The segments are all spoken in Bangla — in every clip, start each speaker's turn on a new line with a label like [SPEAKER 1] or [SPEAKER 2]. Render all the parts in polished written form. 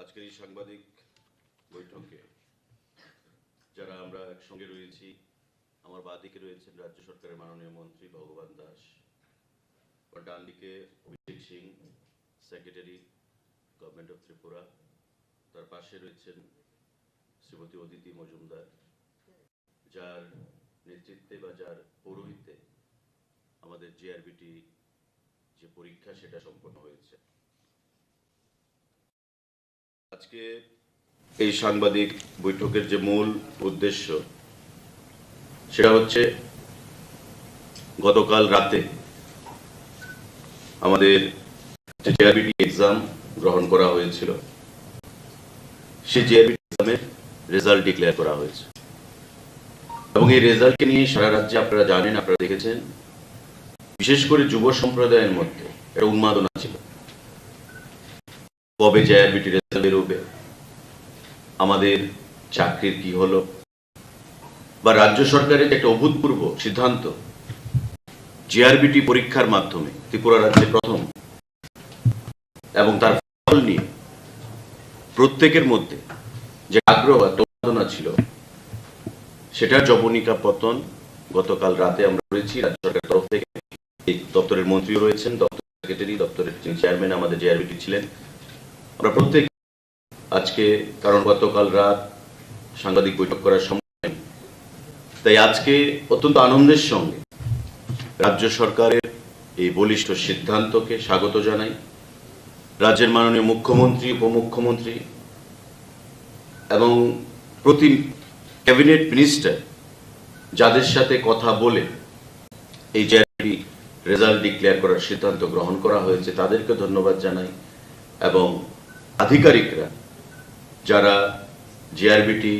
[SPEAKER 1] আজকের এই সাংবাদিক বৈঠকে যারা আমরা একসঙ্গে রয়েছি, আমার বাঁদিকে রয়েছেন রাজ্য সরকারের মাননীয় মন্ত্রী ভগবান দাস, ডান দিকে Abhishek Singh, secretary government of Tripura, তার পাশে রয়েছেন শ্রীমতী অদিতি মজুমদার, যার নেতৃত্বে বা যার পৌরোহিত্যে আমাদের জিআরবিটি যে পরীক্ষা সেটা সম্পন্ন হয়েছে। আজকে এই সাংবাদিক বৈঠকের যে মূল উদ্দেশ্য সেটা হচ্ছে গতকাল রাতে আমাদের যে জিআরবিটি এক্সাম গ্রহণ করা হয়েছিল সেই জিআরবিটি এক্সামের রেজাল্ট ডিক্লেয়ার করা হয়েছে এবং এই রেজাল্টকে নিয়ে সারা রাজ্যে আপনারা জানেন, আপনারা দেখেছেন, বিশেষ করে যুব সম্প্রদায়ের মধ্যে একটা উন্মাদনা ছিল। কবে জিআরবিটি রেজাল্ট বেরোবে, আমাদের চাকরির কি হলো, বা রাজ্য সরকারের একটা অভূতপূর্ব সিদ্ধান্ত জিআরবিটি পরীক্ষার মাধ্যমে ত্রিপুরা রাজ্যে প্রথম, এবং তার ফল নিয়ে প্রত্যেকের মধ্যে যে আগ্রহ উন্মাদনা ছিল সেটার জবনিকা পতন গতকাল রাতে আমরা করেছি। রাজ্য সরকারের তরফ থেকে এই দপ্তরের মন্ত্রীও রয়েছেন, দপ্তর সেক্রেটারি, দপ্তরের চেয়ারম্যান আমাদের জিআরবিটি ছিলেন, আমরা প্রত্যেক আজকে, কারণ গতকাল রাত সাংবাদিক বৈঠক করার সময়, তাই আজকে অত্যন্ত আনন্দের সঙ্গে রাজ্য সরকারের এই বলিষ্ঠ সিদ্ধান্তকে স্বাগত জানাই। রাজ্যের মাননীয় মুখ্যমন্ত্রী, উপমুখ্যমন্ত্রী এবং প্রতি ক্যাবিনেট মিনিস্টার যাদের সাথে কথা বলে এই জিআরবিটি রেজাল্ট ডিক্লেয়ার করার সিদ্ধান্ত গ্রহণ করা হয়েছে তাদেরকে ধন্যবাদ জানাই, এবং আধিকারিকরা যারা জিআরবিটি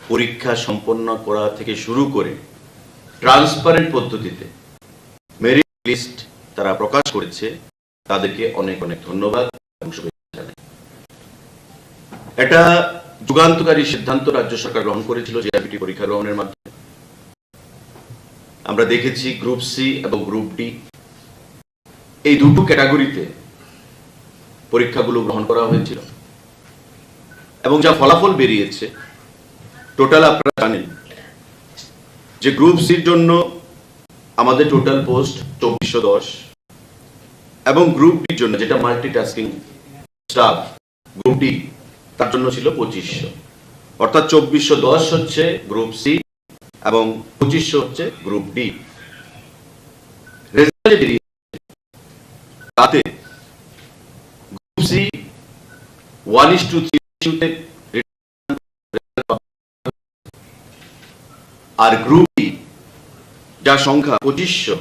[SPEAKER 1] পরীক্ষা সম্পন্ন করা থেকে শুরু করে ট্রান্সপারেন্ট পদ্ধতিতে মেরিট লিস্ট তারা প্রকাশ করেছে তাদেরকে অনেক অনেক ধন্যবাদ এবং শুভেচ্ছা জানাই। এটা যুগান্তকারী সিদ্ধান্ত রাজ্য সরকার গ্রহণ করেছিল জিআরবিটি পরীক্ষা গ্রহণের মাধ্যমে। আমরা দেখেছি গ্রুপ সি এবং গ্রুপ ডি এই দুটো ক্যাটাগরিতে পরীক্ষাগুলো গ্রহণ করা হয়েছিল এবং যা ফলাফল বেরিয়েছে টোটাল আপনারা জানেন যে গ্রুপ সির জন্য আমাদের টোটাল পোস্ট 2410 এবং গ্রুপ ডির জন্য যেটা মাল্টিটাস্কিং স্টাফ গ্রুপ ডি তার জন্য ছিল 2500, অর্থাৎ 2410 হচ্ছে গ্রুপ সি এবং 2500 হচ্ছে গ্রুপ ডি। রেজাল্টে বেরিয়েছে তাতে গ্রুপ সি 1:3 রেশিওতে আর গ্রুপ ডি যার সংখ্যা 2500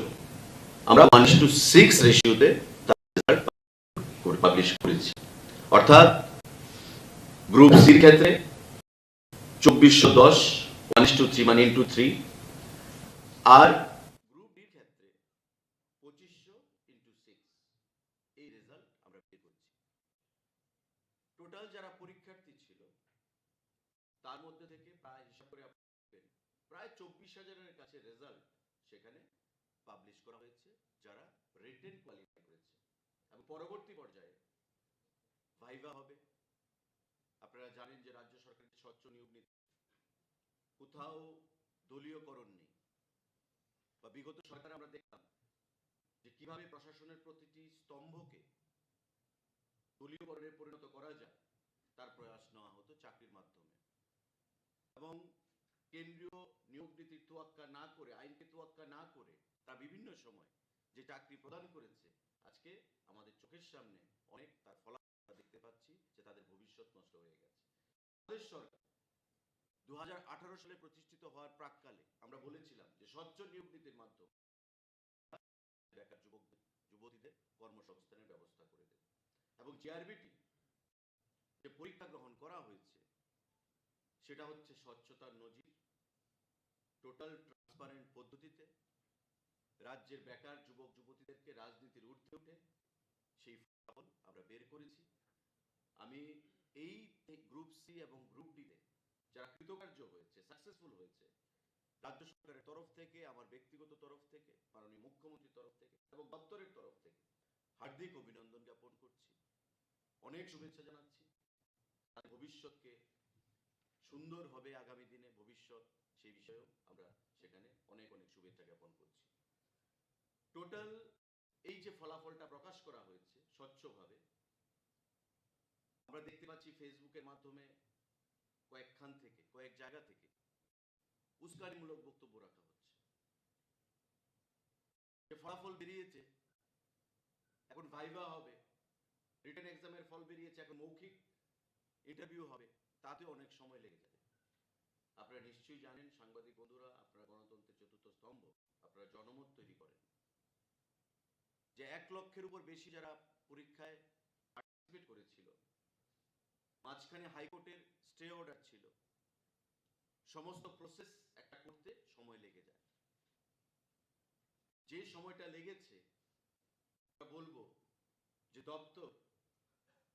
[SPEAKER 1] আমরা 1:6 রেশিওতে পাবলিশ করেছি। অর্থাৎ গ্রুপ সির ক্ষেত্রে 2410 1:3 মানে ইন্টু 3, আর গ্রুপ ডির ক্ষেত্রে 2500 ইন্টু 6, এই রেজাল্ট আমরা বের করছি। টোটাল যারা পরীক্ষার্থী ছিল তার মধ্যে থেকে প্রায় হিসাব করে প্রায় 24,000-এর কাছে রেজাল্ট সেখানে পাবলিশ করা হয়েছে যারা রিটেন কোয়ালিফাই করেছে, এবং পরবর্তী পর্যায়ে ভাইভা হবে। আপনারা জানেন যে রাজ্য সরকারের স্বচ্ছ নিয়োগ নীতি, কোথাও দলীয়করণ নেই, বা বিগত সরকারে আমরা দেখলাম যে কিভাবে প্রশাসনের প্রতিটি স্তম্ভকে দলীয়করণে পরিণত করা যায় তার প্রয়াস নেওয়া হতো চাকরির মাধ্যমে, এবং কেন্দ্রীয় নিয়োগ নীতির তোয়াক্কা না করে, আইনকে তোয়াক্কা না করে তা বিভিন্ন সময় যে চাকরি প্রদান করেছে, আজকে আমাদের চোখের সামনে অনেক তার ফলাফল দেখতে পাচ্ছি যে তাদের ভবিষ্যৎ নষ্ট হয়ে গেছে। আমাদের সরকার 2018 সালে প্রতিষ্ঠিত হওয়ার প্রাককালে আমরা বলেছিলাম যে স্বচ্ছ নিয়োগ নীতির মাধ্যমে বেকার যুবতীদের কর্মসংস্থানের ব্যবস্থা করে দেবে, এবং জিআরবিটি যে পরীক্ষা গ্রহণ করা হয়েছে সেটা হচ্ছে স্বচ্ছতার নজির, টোটাল ট্রান্সপারেন্ট পদ্ধতিতে রাজ্যের বেকার যুবক যুবতীদেরকে রাজনীতির ঊর্ধ্বে উঠে সেই ফলাফল আমরা বের করেছি। আমি এই গ্রুপ সি এবং গ্রুপ ডিতে যারা কৃতকার্য হয়েছে, সাকসেসফুল হয়েছে, রাজ্য সরকারের তরফ থেকে, আমার ব্যক্তিগত তরফ থেকে, মাননীয় মুখ্যমন্ত্রীর তরফ থেকে এবং দপ্তরের তরফ থেকে হার্দিক অভিনন্দন জ্ঞাপন করছি, অনেক শুভেচ্ছা জানাচ্ছি। ভবিষ্যৎকে সুন্দর হবে আগামী দিনে ভবিষ্যৎ, সেই বিষয়েও আমরা সেখানে অনেক অনেক শুভেচ্ছা জ্ঞাপন করছি। টোটাল এই যে ফলাফলটা প্রকাশ করা হয়েছে স্বচ্ছভাবে, আমরা দেখতে পাচ্ছি ফেসবুকের মাধ্যমে কয়েকখান থেকে, কয়েক জায়গা থেকে উস্কানিমূলক বক্তব্য রাখা হচ্ছে। যে ফলাফল বেরিয়েছে, এখন ভাইভা হবে, রিটেন এক্সামের ফল বেরিয়েছে, এখন মৌখিক ইন্টারভিউ হবে, তাতে অনেক সময় লেগে যাবে। আপনারা নিশ্চয়ই জানেন সাংবাদিক বন্ধুরা, আপনারা গণতন্ত্রের চতুর্থ স্তম্ভ, আপনারা জনমত তৈরি করেন, যে 1 লক্ষের উপর বেশি যারা পরীক্ষায় পার্টিসিপেট করেছিল, মাঝখানে হাইকোর্টের স্টে অর্ডার ছিল, সমস্ত প্রসেস একটা করতে সময় লেগে যায়। যে সময়টা লেগেছে বলবো যে দপ্তর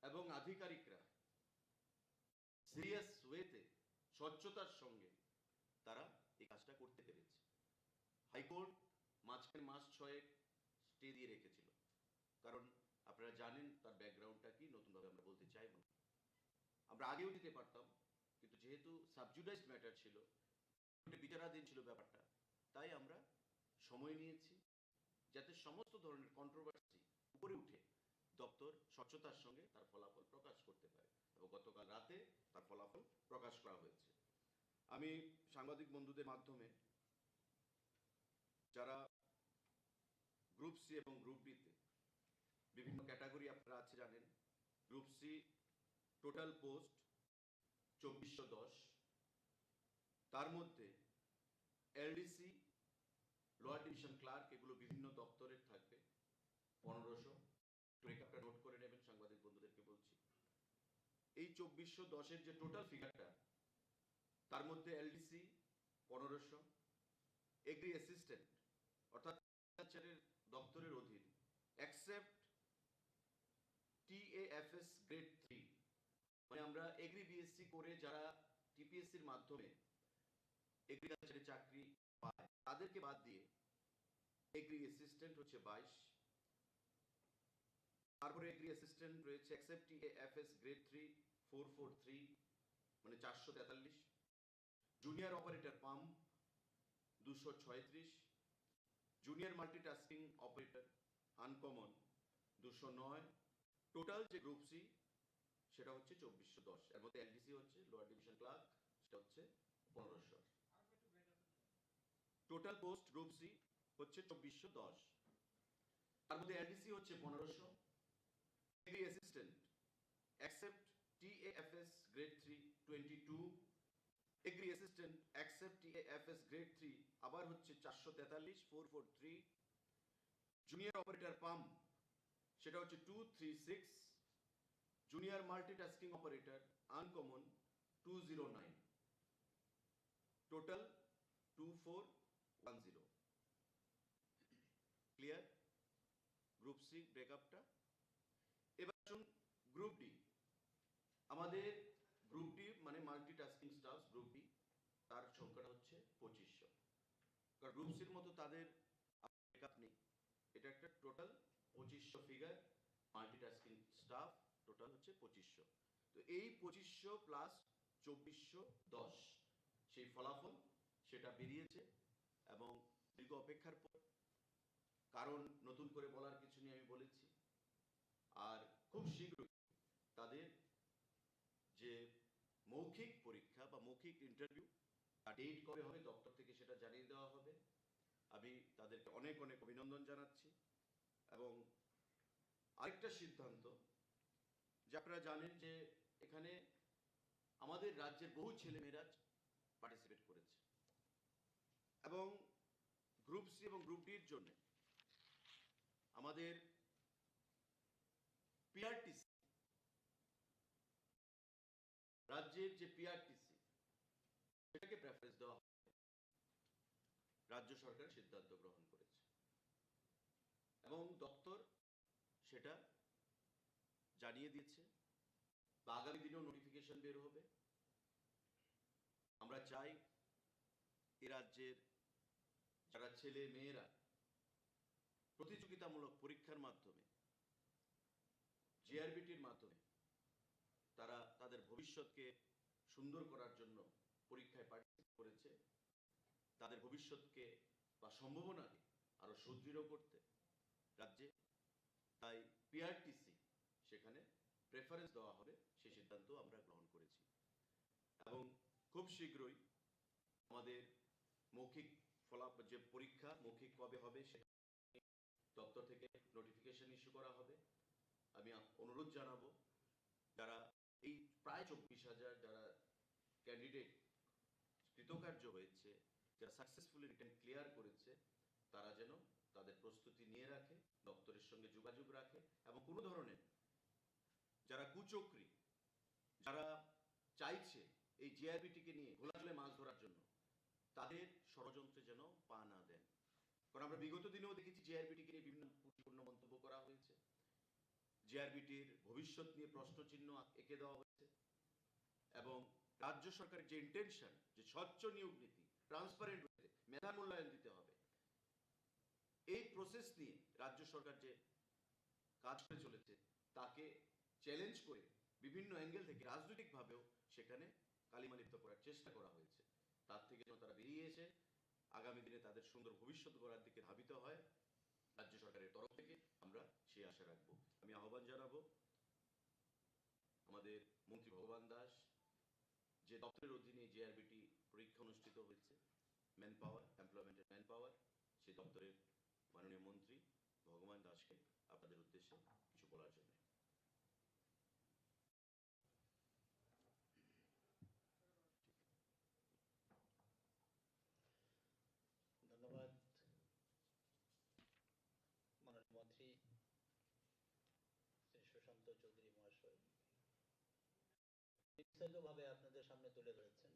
[SPEAKER 1] এবং আধিকারিকরা সিরিয়াস ওয়েতে স্বচ্ছতার সঙ্গে তারা এই কাজটা করতে পেরেছে। হাইকোর্ট মাঝখানে মাস 6 স্টে দিয়ে রেখেছিল, কারণ আপনারা জানেন তার ব্যাকগ্রাউন্ডটা কি, নতুনভাবে আমরা বলতে চাইব না। আমরা আগেও দিতে পারতাম, কিন্তু যেহেতু সাবজুডাইজড ম্যাটার ছিল, বিচারাধীন ছিল ব্যাপারটা, তাই আমরা সময় নিয়েছি যাতে সমস্ত ধরনের কন্ট্রোভার্সি উপরে উঠে দপ্তর স্বচ্ছতার সঙ্গে তার ফলাফল প্রকাশ করতে পারে, এবং গতকাল রাতে তার ফলাফল প্রকাশ করা হয়েছে। আমি সাংবাদিক বন্ধুদের মাধ্যমে যারা গ্রুপ সি এবং গ্রুপ ডিতে বিভিন্ন ক্যাটাগরি আপনারা আছে জানেন, গ্রুপ সি টোটাল পোস্ট 2410, তার মধ্যে এলডিসি, লোয়ার ডিভিশন ক্লার্ক, এগুলো বিভিন্ন দপ্তরের থাকবে 1500। ব্রেকআপটা নোট করে নেবেন, সাংবাদিক বন্ধুদেরকে বলছি। এই 2410-এর যে টোটাল ফিগারটা, তার মধ্যে এলডিসি 1500, এগ্রি অ্যাসিস্ট্যান্ট অর্থাৎ দপ্তরের অধীন এক্সেপ্ট টিএএফএস গ্রেড 3, মানে আমরা এগ্রি বিএসসি করে যারা টিপিএসসির মাধ্যমে এগ্রিকালচারে চাকরি পায় তাদেরকে বাদ দিয়ে এগ্রি অ্যাসিস্ট্যান্ট হচ্ছে 22। তারপরে এগ্রি অ্যাসিস্ট্যান্ট রয়েছে এক্সেপ্ট টিএএফএস গ্রেড 3 443, মানে 443। Junior operator pump 236, junior multitasking operator uncommon 209। Total যে গ্রুপ সি সেটা হচ্ছে 2410, এর মধ্যে এলডিসি হচ্ছে লোয়ার ডিভিশন ক্লার্ক, সেটা হচ্ছে 1500। টোটাল পোস্ট গ্রুপ সি হচ্ছে 2410, তার মধ্যে এলডিসি হচ্ছে 1500, agri assistant accept TAFS grade 3 22, agri assistant accept TAFS grade 3 আবার হচ্ছে 443 443। জুনিয়র অপারেটর পাম্প সেটা হচ্ছে 236, junior multitasking operator uncommon 209, total 2410। Clear group C ব্রেকআপটা। এবার আসুন গ্রুপ ডি। আমাদের গ্রুপ ডি মানে মাল্টিটাস্কিং স্টাফ গ্রুপ ডি, তার সংখ্যাটা হচ্ছে 2500, কারণ গ্রুপ সির মতো তাদের ব্রেকআপ নেই। এটা একটা total 2500 figure, multitasking staff total হচ্ছে 2500। তো এই 2500 প্লাস 2410 সেই ফলাফল সেটা বেরিয়েছে, এবং দীর্ঘ অপেক্ষার পর, কারণ নতুন করে বলার কিছু নেই, আমি বলেছি। আর খুব শীঘ্রই তাদের যে মৌখিক পরীক্ষা বা মৌখিক ইন্টারভিউ, ডেট কবে হবে দপ্তর থেকে সেটা জানিয়ে দেওয়া হবে। আমি তাদেরকে অনেক অনেক অভিনন্দন জানাচ্ছি। এবং আরেকটা সিদ্ধান্ত, যে আপনারা জানেন যে এখানে আমাদের রাজ্যের বহু ছেলেমেয়েরা পার্টিসিপেট করেছে, এবং গ্রুপ সি এবং গ্রুপ ডির জন্য আমাদের পিআরটিসি, রাজ্যের যে পিআরটিসি, সেটাকে প্রেফারেন্স দেওয়া হবে, রাজ্য সরকার সিদ্ধান্ত গ্রহণ করেছে, এবং দপ্তর সেটা জানিয়ে দিয়েছে, বা আগামী দিনেও নোটিফিকেশন বের হবে। আমরা চাই এ রাজ্যের যারা ছেলে মেয়েরা প্রতিযোগিতামূলক পরীক্ষার মাধ্যমে, জিআরবিটির মাধ্যমে তারা তাদের ভবিষ্যৎ ভবিষ্যৎকে সুন্দর করার জন্য পরীক্ষায় পার্টিসিপেট করেছে, তাদের ভবিষ্যৎকে বা সম্ভাবনাকে আরো সুদৃঢ় করতে রাজ্যে তাই পিআরটিসি সেখানে প্রেফারেন্স দেওয়া হবে সেই সিদ্ধান্ত আমরা গ্রহণ করেছি। এবং খুব শীঘ্রই আমাদের মৌখিক ফলাফল যে পরীক্ষা মৌখিক কবে হবে সে দপ্তর থেকে নোটিফিকেশন ইস্যু করা হবে। আমি অনুরোধ জানাবো যারা এই প্রায় 24,000 যারা ক্যান্ডিডেট কৃতকার্য হয়েছে, যারা সাকসেসফুলি রিটেন ক্লিয়ার করেছে, তারা যেন তাদের প্রস্তুতি নিয়ে রাখে, দপ্তরের সঙ্গে যোগাযোগ রাখে এবং কোনো ধরনের যারা কুচক্রী, যারা চাইছে এই জিআরবিটিকে নিয়ে ঘোলাজলে মাছ ধরার জন্য, তাদের ষড়যন্ত্রে যেন পা না দেন। কারণ আমরা বিগত দিনেও দেখেছি জিআরবিটিকে নিয়ে বিভিন্ন ত্রুটিপূর্ণ মন্তব্য করা হয়েছে, জিআরবিটির ভবিষ্যৎ নিয়ে প্রশ্নচিহ্ন এঁকে দেওয়া হয়েছে এবং রাজ্য সরকারের যে ইন্টেনশন যে স্বচ্ছ নিয়োগ নীতি, ট্রান্সপারেন্ট হতে, মেধা মূল্যায়ন দিতে হবে, এই প্রসেস নিয়ে রাজ্য সরকার যে কাজ করে চলেছে তাকে চ্যালেঞ্জ করে বিভিন্ন অ্যাঙ্গেল থেকে রাজনৈতিকভাবেও সেখানে কালিমালিপ্ত করার চেষ্টা করা হয়েছে। তার থেকে যেন তারা বেরিয়ে এসে আগামী দিনে তাদের সুন্দর ভবিষ্যৎ গড়ার দিকে ধাবিত হয়, রাজ্য সরকারের তরফ থেকে আমরা সেই আশা রাখবো। আমি আহ্বান জানাবো আমাদের মন্ত্রী ভগবান দাস, যে দপ্তরের অধীনে জিআরবিটি পরীক্ষা অনুষ্ঠিত হয়েছে, ম্যান পাওয়ার, এমপ্লয়মেন্টের ম্যান পাওয়ার, সেই দপ্তরের মাননীয় মন্ত্রী ভগবান দাসকে আপনাদের উদ্দেশ্যে কিছু বলার জন্য।
[SPEAKER 2] ধন্যবাদ মাননীয় মন্ত্রী শ্রী সুশান্ত চৌধুরী মহাশয়, বিস্তারিতভাবে আপনাদের সামনে তুলে ধরেছেন।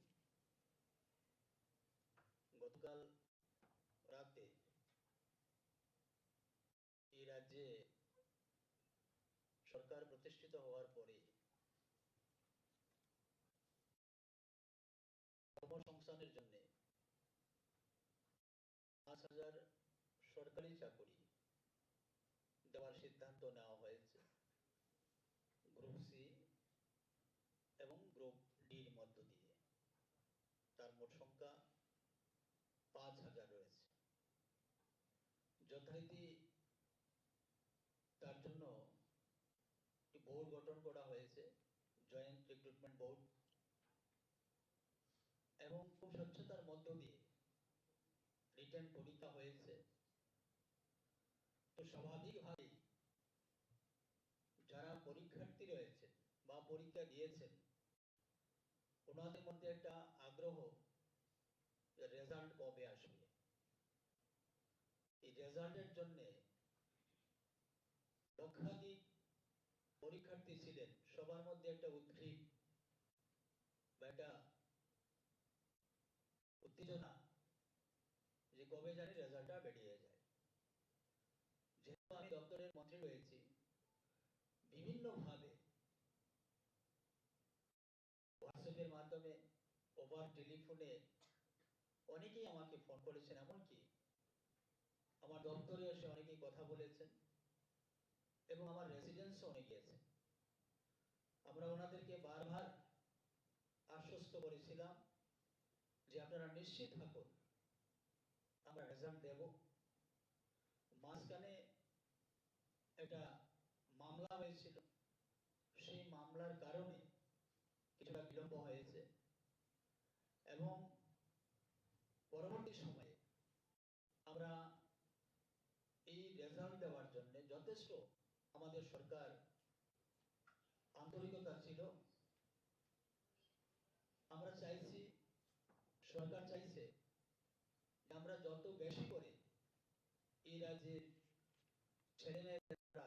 [SPEAKER 2] গতকাল রাতে এই রাজ্যে সরকার প্রতিষ্ঠিত হওয়ার পরে কর্মসংস্থানের জন্য 5,000 সরকারি চাকরি দেওয়ার সিদ্ধান্ত নেওয়া হয়েছে গ্রুপ সি এবং গ্রুপ ডির মধ্য দিয়ে। তার মোট সংখ্যা 5,000 রয়েছে। যথারীতি তার জন্য একটি বোর্ড গঠন করা হয়েছে, জয়েন্ট রিক্রুটমেন্ট বোর্ড, এবং খুব স্বচ্ছতার মধ্য দিয়ে রিটেন পরীক্ষা হয়েছে। তো স্বাভাবিকভাবেই যারা পরীক্ষার্থী রয়েছেন বা পরীক্ষা দিয়েছেন ওনাদের মধ্যে একটা আগ্রহ রেজাল্ট কবে আসবে। এই রেজাল্টের জন্য লক্ষাধিক পরীক্ষার্থী ছিলেন, সবার মধ্যে একটা উদ্গ্রীব বা একটা উত্তেজনা যে কবে জানি রেজাল্টটা বেরিয়ে যায়। যেহেতু আমি দপ্তরের মন্ত্রী রয়েছি, বিভিন্নভাবে হোয়াটসঅ্যাপের মাধ্যমে, ওভার টেলিফোনে অনেকেই আমাকে ফোন করেছেন, এমনকি আমার দপ্তরে এসে অনেকেই কথা বলেছেন এবং আমার রেসিডেন্সে অনেকে গিয়েছেন। আমরা ওনাদেরকে বারবার আশ্বস্ত করেছিলাম যে আপনারা নিশ্চিত থাকুন, আমরা রেজাল্ট দেব। মাঝখানে একটা মামলা হয়েছিল, সেই মামলার কারণে কিছুটা বিলম্ব হয়েছে এবং পরবর্তী সময়ে আমরা এই রেজাল্ট দেওয়ার জন্য যথেষ্ট আমাদের সরকার আন্তরিকতা ছিল। আমরা চাইছি, সরকার চাইছে যে আমরা যত বেশি করে এই রাজ্যের ছেলেমেয়েরা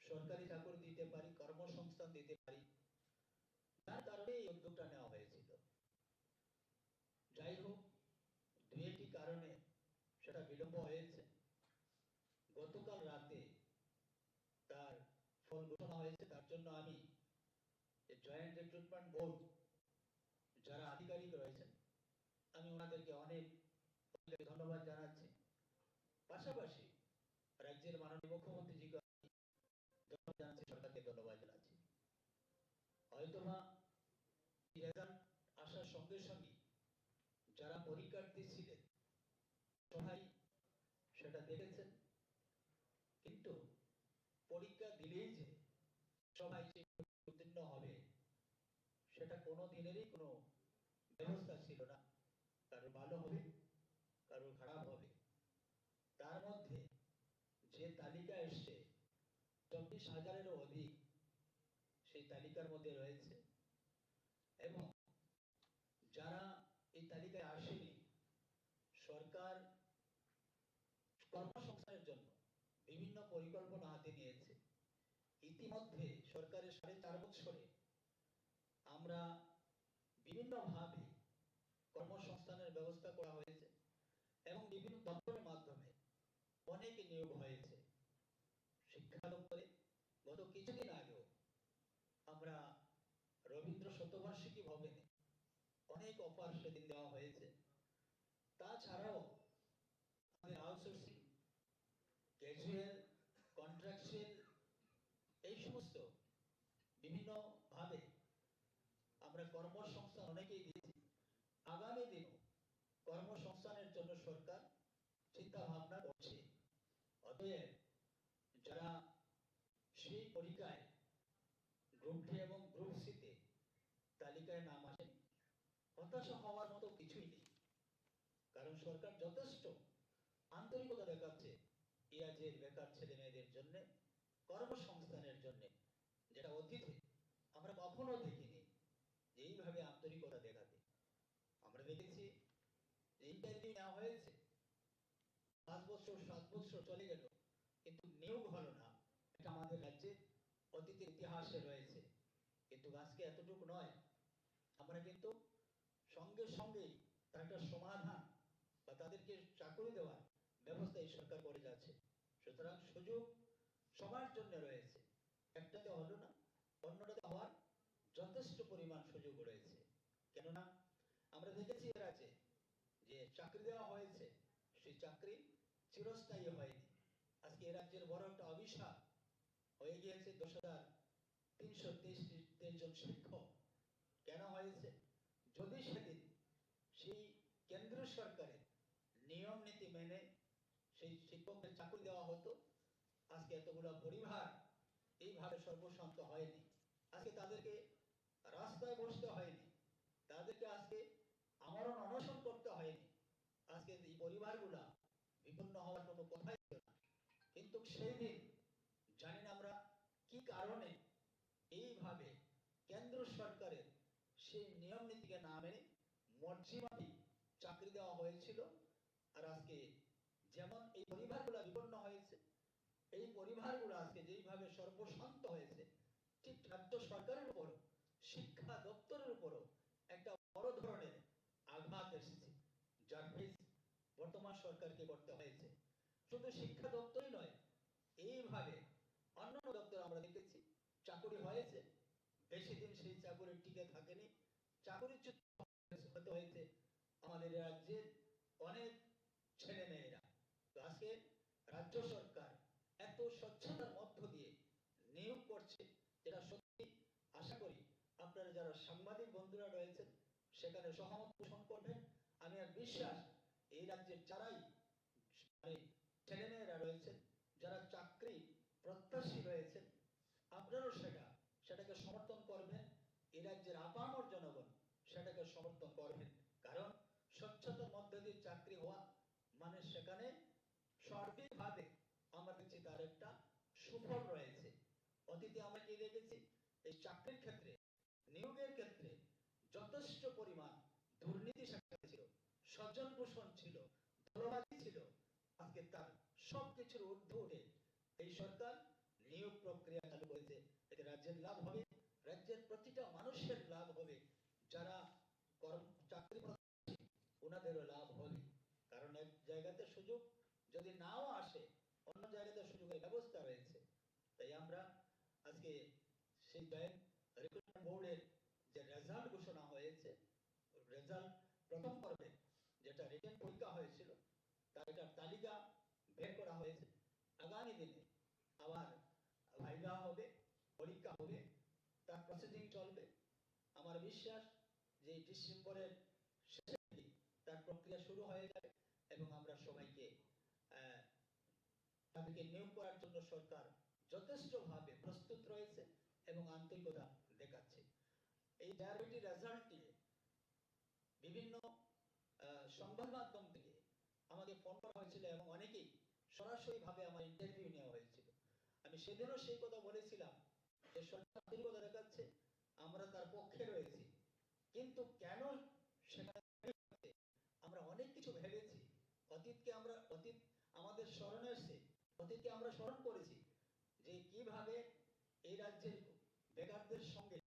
[SPEAKER 2] সরকারি চাকরি দিতে পারি, কর্মসংস্থান দিতে পারি, তার কারণে এই উদ্যোগটা নেওয়া হয়েছিল। যাই হোক, দু একটি কারণে সেটা বিলম্ব হয়েছে। গতকাল রাতে তার ফল ঘোষণা হয়েছে। তার জন্য আমি জয়েন্ট রিক্রুটমেন্ট বোর্ড যারা আধিকারিক রয়েছেন, আমি ওনাদেরকে অনেক ধন্যবাদ জানাচ্ছি। পাশাপাশি রাজ্যের মাননীয় মুখ্যমন্ত্রীজিকে ধন্যবাদ জানাচ্ছি, সরকারকে ধন্যবাদ জানাচ্ছি। হয়তোবা রেজাল্ট আসার সঙ্গে সঙ্গে যারা পরীক্ষার্থী ছিলেন সবাই সেটা দেখেছেন, কিন্তু পরীক্ষা দিলেই যে সবাই যে উত্তীর্ণ হবে সেটা কোনো দিনেরই কোনো ব্যবস্থা ছিল না। কারোর ভালো হবে, কারোর খারাপ হবে। তার মধ্যে যে তালিকা এসছে 24,000-এরও অধিক সেই তালিকার মধ্যে রয়েছে, এবং যারা এই তালিকায় আসেনি সরকার কর্মসংস্থানের জন্য বিভিন্ন পরিকল্পনা হাতে নিয়েছে। ইতিমধ্যে সরকারের 4.5 বছরে আমরা বিভিন্নভাবে কর্মসংস্থানের ব্যবস্থা করা হয়েছে এবং বিভিন্ন দপ্তরের মাধ্যমে অনেকে নিয়োগ হয়েছে। শিক্ষা দপ্তরে গত কিছুদিন আগেও আমরা রবীন্দ্র শতবার্ষিকী ভবনে অনেক অফার সেদিন দেওয়া হয়েছে। তাছাড়াও আমাদের আউটসোর্সিং, ক্যাজুয়াল, কন্ট্রাকচুয়াল এই সমস্ত বিভিন্নভাবে আমরা কর্মসংস্থান অনেকেই দিয়েছি। আগামী দিনও কর্মসংস্থানের জন্য সরকার চিন্তা ভাবনা করছে। অতএব যারা সেই পরীক্ষায় গ্রুপ ডি এবং গ্রুপ সিতে তালিকায় নাম আসে হতাশা হওয়ার মতো কিছুই নেই, কারণ সরকার যথেষ্ট আন্তরিকতা দেখাচ্ছে এই রাজ্যের বেকার ছেলে মেয়েদের জন্য কর্মসংস্থানের জন্য, যেটা অতীতে আমরা কখনো দেখিনি যে এইভাবে আন্তরিকতা দেখাতে। আমরা দেখেছি ইন্টারভিউ নেওয়া হয়েছে, 5 বছর 7 বছর চলে গেল, কিন্তু নিয়োগ হলো না। এটা আমাদের রাজ্যের অতীতের ইতিহাসে রয়েছে। কিন্তু আজকে এতটুকু নয়, আমরা কিন্তু সঙ্গে সঙ্গেই তার একটা সমাধান বা তাদেরকে চাকরি দেওয়ার ব্যবস্থা এই সরকার করে যাচ্ছে। সুতরাং সুযোগ সবার জন্য রয়েছে, একটাতে হলো না অন্যটাতে হওয়ার যথেষ্ট পরিমাণ সুযোগ রয়েছে। কেননা আমরা দেখেছি এর আছে যে চাকরি দেওয়া হয়েছে, সেই চাকরি চিরস্থায়ী হয়নি। আজকে এ রাজ্যের বড় একটা অভিশাপ হয়ে গিয়েছে 10,323 জন শিক্ষক। কেন হয়েছে? যদি সেদিন সেই কেন্দ্র সরকারের নিয়ম নীতি মেনে সেই শিক্ষকদের চাকরি দেওয়া হতো, আজকে এতগুলো পরিবার এইভাবে সর্বশান্ত হয়নি। আজকে তাদেরকে রাস্তায় বসতে হয়নি, তাদেরকে আজকে আমরণ অনশন করতে হয়নি। আজকে এই পরিবারগুলা বিপন্ন হওয়ার কোনো কথাই ছিল না। কিন্তু সেই দিন জানি না আমরা কি কারণে এইভাবে কেন্দ্র সরকারের সেই নিয়ম নীতিকে না মেনে মর্জিমাফি চাকরি দেওয়া হয়েছিল। আর আজকে যেমন এই পরিবারগুলো বিপন্ন হয়েছে, এই পরিবারগুলো আজকে যেইভাবে সর্বশান্ত হয়েছে, ঠিক রাজ্য সরকারের উপর, শিক্ষা দপ্তরের উপরও একটা বড় ধরনের আঘাত এসেছে, যার ফেস বর্তমান সরকারকে করতে হয়েছে। শুধু শিক্ষা দপ্তরই নয়, এইভাবে অন্যান্য দপ্তর আমরা দেখেছি চাকরি হয়েছে, বেশি দিন সেই চাকরি টিকে থাকেনি, চাকরিচ্যুত হতে হয়েছে আমাদের রাজ্যের অনেক ছেলে মেয়েরা। তো আজকে রাজ্য সরকার এত স্বচ্ছতার মধ্য দিয়ে নিয়োগ করছে, যেটা সত্যি আশা করি আপনারা যারা সাংবাদিক বন্ধুরা রয়েছেন সেখানে সহমত পোষণ করবেন। আমি আর বিশ্বাস এই রাজ্যের যারাই ছেলেমেয়েরা রয়েছেন, যারা চাকরি প্রত্যাশী রয়েছেন, আপনারাও সেটাকে সমর্থন করবেন। এই রাজ্যের আপামর জনগণ সেটাকে সমর্থন করবেন, কারণ স্বচ্ছতার মধ্যে দিয়ে চাকরি হওয়া মানে সেখানে সার্বিকভাবে আমরা দেখছি তার একটা সুফল রয়েছে। অতীতে আমরা কি দেখেছি, এই চাকরির ক্ষেত্রে, নিয়োগের ক্ষেত্রে যথেষ্ট পরিমাণ দুর্নীতি সেখানে ছিল, স্বজন পোষণ ছিল, দলবাজি ছিল। আজকে তার সবকিছুর ঊর্ধ্বে উঠে এই সরকার নিয়োগ প্রক্রিয়া চালু করেছে। এতে রাজ্যের লাভ হবে, রাজ্যের প্রতিটা মানুষের লাভ হবে, যারা চাকরি ওনাদেরও লাভ হবে। কারণ এক জায়গাতে সুযোগ যদি নাও আসে, অন্য জায়গাতে সুযোগের ব্যবস্থা রয়েছে। তাই আমরা আজকে সেই ব্যাংক রিক্রুটমেন্ট বোর্ডের যে রেজাল্ট ঘোষণা হয়েছে, রেজাল্ট প্রথম পর্বে যেটা রিটেন পরীক্ষা হয়েছিল তার একটা তালিকা বের করা হয়েছে। আগামী দিনে আবার ভাইভা হবে, পরীক্ষা হবে, তার প্রসেসিং চলবে। আমার বিশ্বাস যে ডিসেম্বরের শেষের দিকে তার প্রক্রিয়া শুরু হয়ে যাবে এবং আমরা সবাইকে আহ, তাদেরকে নিয়োগ করার জন্য সরকার যথেষ্টভাবে প্রস্তুত রয়েছে এবং আন্তরিকতা দেখাচ্ছে। এই ডায়াবেটি রেজাল্ট নিয়ে বিভিন্ন সংবাদ মাধ্যম থেকে আমাকে ফোন করা হয়েছিল এবং অনেকেই সরাসরি ভাবে আমার ইন্টারভিউ নেওয়া হয়েছিল। আমি সেদিনও সেই কথা বলেছিলাম যে সরকার আন্তরিকতা দেখাচ্ছে, আমরা তার পক্ষে রয়েছি, কিন্তু কেন সেখানে আমরা অনেক কিছু ভেবেছি, অতীত আমাদের স্মরণে এসছে, অতীতকে আমরা স্মরণ করেছি যে কিভাবে এই রাজ্যের বেকারদের সঙ্গে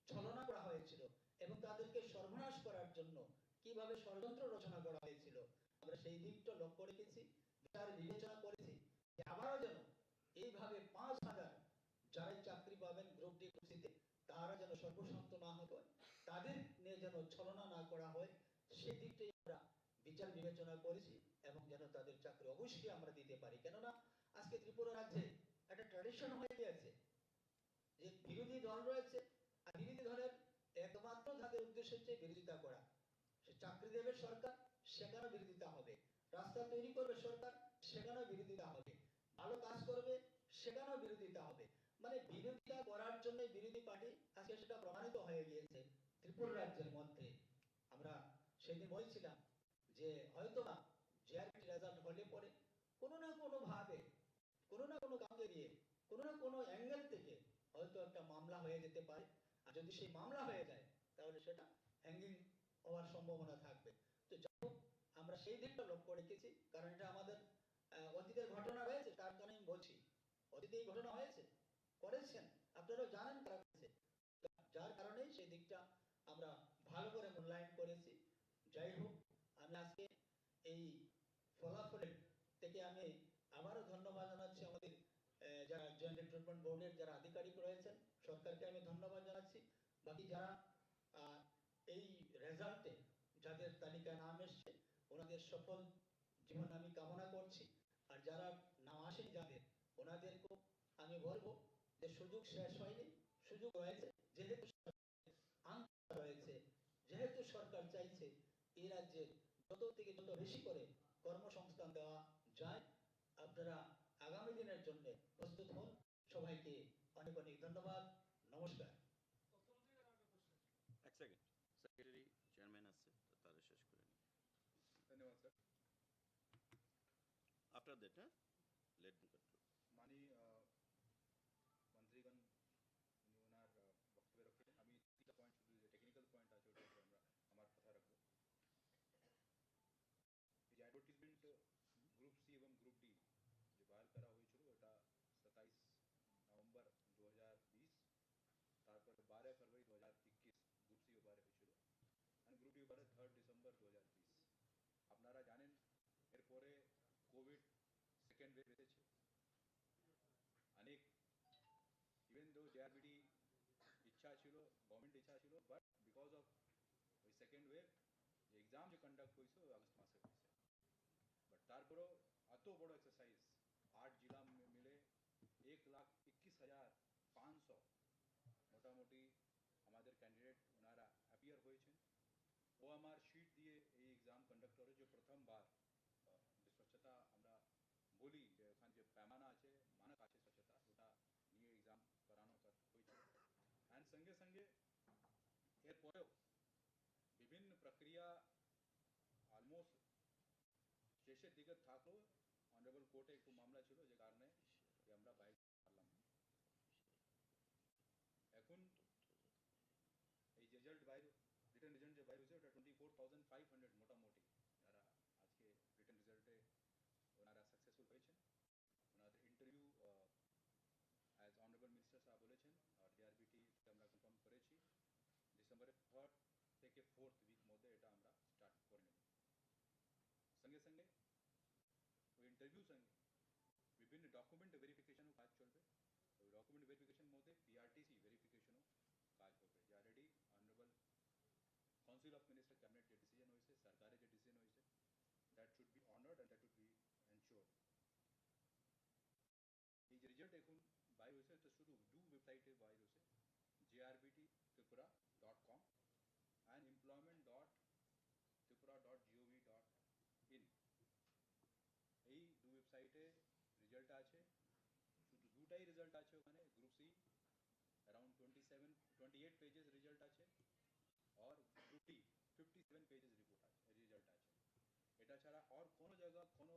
[SPEAKER 2] ছলনা করা হয়েছিল এবং তাদেরকে সর্বনাশ করার জন্য কিভাবে ষড়যন্ত্র রচনা করা হয়েছিল। আমরা সেই দিকটা লক্ষ্য রেখেছি, বিচার বিবেচনা করেছি যে আবারও যেন এইভাবে 5,000 যারাই চাকরি পাবেন গ্রুপ ডি গ্রুপ সিতে তারা যেন সর্বশান্ত না হতে হয়, তাদের নিয়ে যেন ছলনা না করা হয়, সেই দিকটাই আমরা বিচার বিবেচনা করেছি এবং যেন তাদের চাকরি অবশ্যই আমরা দিতে পারি। কেননা আজকে ত্রিপুরা রাজ্যে একটা ট্র্যাডিশন হয়ে গেছে যে বিরোধী দল রয়েছে আর বিরোধী দলের একমাত্র তাদের উদ্দেশ্য হচ্ছে বিরোধিতা করা। সে চাকরি দেবে সরকার, সেখানেও বিরোধিতা হবে, রাস্তা তৈরি করবে সরকার, সেখানেও বিরোধিতা হবে, ভালো কাজ করবে সেখানেও বিরোধিতা হবে। মানে বিরোধিতা করার জন্য বিরোধী পার্টি আজকে সেটা প্রমাণিত হয়ে গিয়েছে ত্রিপুরা রাজ্যের মধ্যে। আমরা সেদিন বলছিলাম যে হয়তোবা জিআরপি রেজাল্ট হলে পরে কোনো না কোনো ভাবে, কোনো না কোনো কাজে দিয়ে, কোনো না কোনো অ্যাঙ্গেল থেকে হয়তো একটা মামলা হয়ে যেতে পারে। আর যদি সেই মামলা হয়ে যায় তাহলে সেটা হ্যাঙ্গিং হওয়ার সম্ভাবনা থাকবে। তো যাই হোক, আমরা সেই দিকটা লক্ষ্য রেখেছি, কারণ এটা আমাদের অতীতের ঘটনা রয়েছে, তার কারণে আমি বলছি অতীতে এই ঘটনা হয়েছে, করেছেন, আপনারাও জানেন তারা করেছে, যার কারণে সেই দিকটা আমরা ভালো করে মূল্যায়ন করেছি। যাই হোক, আমি আজকে এই ফলাফলের থেকে আমি আবারও ধন্যবাদ জানাচ্ছি আমাদের যারা জয়েন্ট রিক্রুটমেন্ট বোর্ডের যারা আধিকারিক রয়েছেন, সরকারকে আমি ধন্যবাদ জানাচ্ছি। বাকি যারা এই রেজাল্টে যাদের তালিকায় নাম এসছে ওনাদের সফল জীবন আমি কামনা করছি। আর যারা নাম আসেনি যাদের, ওনাদেরকেও আমি বলবো যে সুযোগ শেষ হয়নি, সুযোগ রয়েছে, যেহেতু আস্থা রয়েছে, যেহেতু সরকার চাইছে এই রাজ্যে যত থেকে যত বেশি করে কর্মসংস্থান দেওয়া যায়। আপনারা আগামী দিনের জন্য প্রস্তুত হন। সবাইকে অনেক অনেক ধন্যবাদ, নমস্কার।
[SPEAKER 1] এক সেকেন্ড, সেক্রেটারি চেয়ারম্যান আছে, তাদের শেষ করে নিই।
[SPEAKER 3] धन्यवाद sir.
[SPEAKER 1] After that let me control.
[SPEAKER 3] माननीय मंत्रीगण উনি ওনার বক্তব্য রাখেন। আমি তিনটা পয়েন্ট, শুধু যে টেকনিক্যাল পয়েন্ট আছে ওটা আমরা আমার কথা রাখবো। এই যে অ্যাডভার্টিজমেন্ট গ্রুপ সি এবং গ্রুপ ডি যে বার করা হয়েছিল ওটা 27 নভেম্বর 2020, তারপরে 12 ফেব্রুয়ারি 2021 গ্রুপ সি বার হয়েছিল আর গ্রুপ ডি বার 3 ডিসেম্বর 2020। আপনারা জানেন এরপরে কোভিড সেকেন্ড ওয়েভ এসেছে। অনেক ইভেন দো জেআরবিটি ইচ্ছা ছিল, গভর্নমেন্ট ইচ্ছা ছিল, বাট বিকজ অফ ওই সেকেন্ড ওয়েভ যে এক্সাম যে কন্ডাক্ট হয়েছে আগস্ট মাসে হয়েছে। বাট তারপরেও এত বড় এক্সারসাইজ 8 জেলা মিলে 1,21,500 মোটামুটি আমাদের ক্যান্ডিডেট ওনারা অ্যাপিয়ার হয়েছেন। ও আমার শিট দিয়ে এই এক্সাম কন্ডাক্ট করে যে প্রথমবার যে স্বচ্ছতা আমরা বলি যে ওখানে যে पैमाना আছে, মানক আছে স্বচ্ছতা, ওটা নিয়ে এক্সাম করানো হয়েছে। অ্যান্ড সঙ্গে সঙ্গে এরপরেও বিভিন্ন প্রক্রিয়া অলমোস্ট শেষের দিকে থাকলেও অনারেবল কোর্টে একটু মামলা ছিল যে কারণে আমরা বাইরে পারলাম। এখন এই রেজাল্ট বাইরে, রিটার্ন রেজাল্ট যে বাইরে হয়েছে ওটা 24,500 মোটামুটি যারা আজকে রিটার্ন রেজাল্টে ওনারা সাকসেসফুল হয়েছেন। ওনাদের ইন্টারভিউ অ্যাজ অনারেবল মিনিস্টার সাহেব বলেছেন আর ডিআরবিটি আমরা কনফার্ম করেছি ডিসেম্বরের 3rd থেকে 4th উইক মধ্যে এটা আমরা স্টার্ট করে নেব। সঙ্গে সঙ্গে ওই ইন্টারভিউ সঙ্গে বিভিন্ন ডকুমেন্ট ভেরিফিকেশনও কাজ চলবে। ওই ডকুমেন্ট ভেরিফিকেশন মধ্যে পিআরটিসি ভেরিফিকেশনও কাজ হবে। যে already honourable council of minister cabinet যে ডিসিশন হয়েছে, সরকারের যে ডিসিশন হয়েছে, that should be honoured and that would be ensured. এই যে রেজাল্ট এখন বাইর হয়েছে তো শুধু দু ওয়েবসাইটে বাইর হয়েছে, jrbttripura.com and employment ওয়েবসাইটে রেজাল্ট আছে, শুধু দুটাই রেজাল্ট আছে ওখানে, group C around 28 pages result আছে, और গ্রুপ ডি 57 পেজেস রিপোর্ট আছে, রেজাল্ট আছে। এটা ছাড়া আর কোনো জায়গা কোনো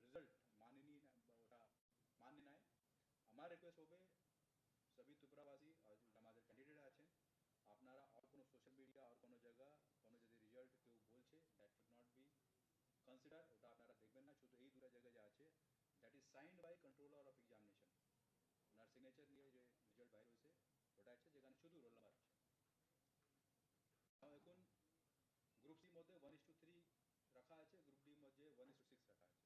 [SPEAKER 3] রেজাল্ট মানেনি না, ওটা মান্য নাই। আমার রিকোয়েস্ট হবে সবই ত্রিপুরাবাসী আর আমাদের ক্যান্ডিডেট আছেন, আপনারা আর কোনো সোশ্যাল মিডিয়া আর কোনো জায়গা কোনো যদি রেজাল্ট কেউ বলছে, that should not be consider, ওটা আপনারা দেখবেন না। শুধু এই দুটা জায়গায় যা আছে, that is signed by controller of examination, ওনার সিগনেচার নিয়ে যে রেজাল্ট বাইর হয়েছে ওটা আছে, যেখানে শুধু রোল নাম্বার আছে। এখন গ্রুপ সি মধ্যে 1:3 রাখা আছে, গ্রুপ ডি মধ্যে 1:6 রাখা আছে।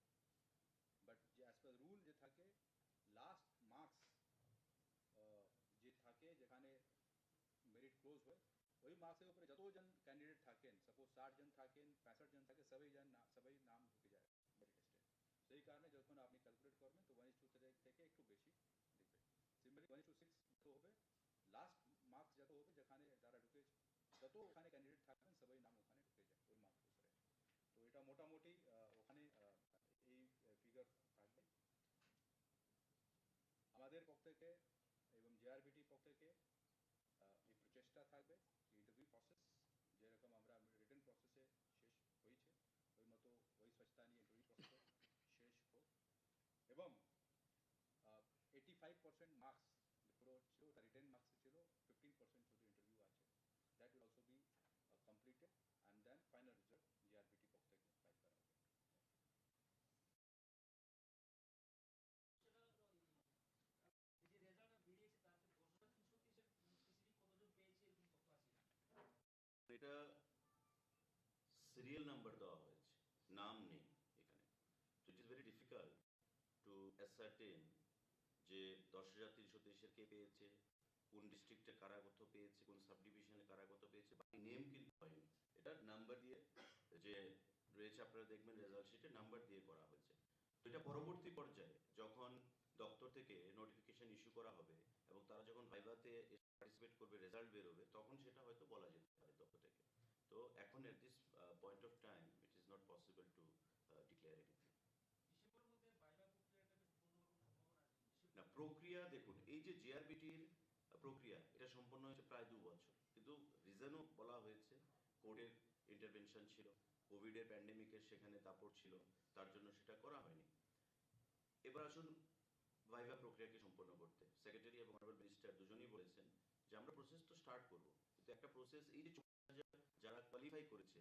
[SPEAKER 3] বাট যে অ্যাজ পার রুল যে থাকে, লাস্ট মার্কস যে থাকে যেখানে মেরিট ক্লোজ হয়, ওই মার্কসের উপরে যতজন ক্যান্ডিডেট থাকেন, সাপোজ 60 জন থাকেন, 65 জন থাকে, সবাই নাম ঢুকে যায় মেরিট লিস্টে। সেই কারণে যখন আপনি ক্যালকুলেট করবেন তো 1:3 থেকে একটু বেশি দেখবে। সিম্পলি 1:6 যত হবে, লাস্ট মার্কস যত হবে যেখানে যারা ঢুকে, যত ওখানে ক্যান্ডিডেট থাকবেন সবাই নাম ওখানে ঢুকে যায় ওই মার্কস উপরে। তো এটা মোটামুটি ওখানে এই ফিগার থাকবে। আমাদের পক্ষ থেকে এবং জেআরবিটি পক্ষ থেকে এই প্রচেষ্টা থাকবে ইন্টারভিউ প্রসেস যেরকম আমরা রিটেন প্রসেসে শেষ হয়েছে ওই মতো ওই স্বচ্ছতা নিয়ে ইন্টারভিউ প্রসেসও শেষ হোক, এবং 85% মার্কস পুরো ছিল ওটা রিটেন মার্কসে ছিল, 15% শুধু ইন্টারভিউ আছে, that will also be completed and then final result JRBT পক্ষ থেকে ফাইল করা হবে।
[SPEAKER 4] যে রেজাল্ট বেরিয়েছে তাতে 10,330 স্পেসিফিক কতজন পেয়েছে এরকম তথ্য আছে না?
[SPEAKER 1] এটা সিরিয়াল নাম্বার দেওয়া হয়েছে, নাম নেই এখানে। তো it is very difficult to ascertain যে 10,330 কে পেয়েছে, কোন ডিস্ট্রিক্টে কারা কত পেয়েছে, কোন সাব ডিভিশনে কারা কত পেয়েছে, বাকি নেম কিন্তু হয়নি। এটা নাম্বার দিয়ে যে রয়েছে, আপনারা দেখবেন রেজাল্ট শিটে নাম্বার দিয়ে করা হয়েছে। তো এটা পরবর্তী পর্যায়ে যখন দপ্তর থেকে নোটিফিকেশন ইস্যু করা হবে এবং তারা যখন ভাইভাতে পার্টিসিপেট করবে, রেজাল্ট বেরোবে, তখন সেটা হয়তো বলা যেতে পারে দপ্তর থেকে। তো এখন at this point of time it is not possible to declare anything.
[SPEAKER 4] ডিসেম্বরের মধ্যে বাইবা প্রক্রিয়াটাকে সম্পূর্ণ করার কোনো সম্ভাবনা আছে?
[SPEAKER 1] না, প্রক্রিয়া দেখুন, এই যে জিআরবিটির প্রক্রিয়া এটা সম্পন্ন হয়েছে প্রায় 2 বছর, কিন্তু রিজনও বলা হয়েছে, কোর্টের ইন্টারভেনশন ছিল, কোভিডের প্যান্ডেমিকের সেখানে দাপট ছিল, তার জন্য সেটা করা হয়নি। এবার আসুন ভাইভা প্রক্রিয়াকে সম্পন্ন করতে সেক্রেটারি এবং অনারেবল মিনিস্টার দুজনেই বলেছেন যে আমরা প্রসেস তো স্টার্ট করব, কিন্তু একটা প্রসেস, এই যে 40,000 যারা কোয়ালিফাই করেছে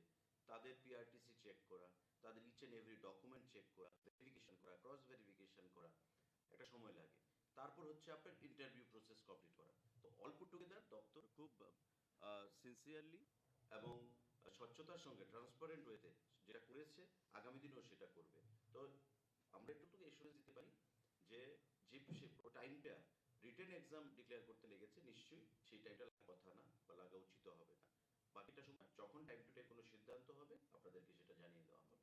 [SPEAKER 1] তাদের পিআরটিসি চেক করা, তাদের each and every document check করা, ভেরিফিকেশন করা, ক্রস ভেরিফিকেশন করা, একটা সময় লাগে। তারপর হচ্ছে আপনার ইন্টারভিউ প্রসেস কমপ্লিট করা। তো অল পুট টুগেদার দপ্তর খুব সিনসিয়ারলি এবং স্বচ্ছতার সঙ্গে ট্রান্সপারেন্ট ওয়েতে যেটা করেছে, আগামী দিনেও সেটা করবে। তো আমরা একটু এসুরেন্স দিতে পারি যে যে টাইমটা রিটেন এক্সাম ডিক্লেয়ার করতে লেগেছে, নিশ্চয়ই সেই টাইমটা লাগার কথা না বা লাগা উচিত হবে না। বাকিটা সময় যখন টাইম টু টাইম কোনো সিদ্ধান্ত হবে আপনাদেরকে সেটা জানিয়ে দেওয়া হবে।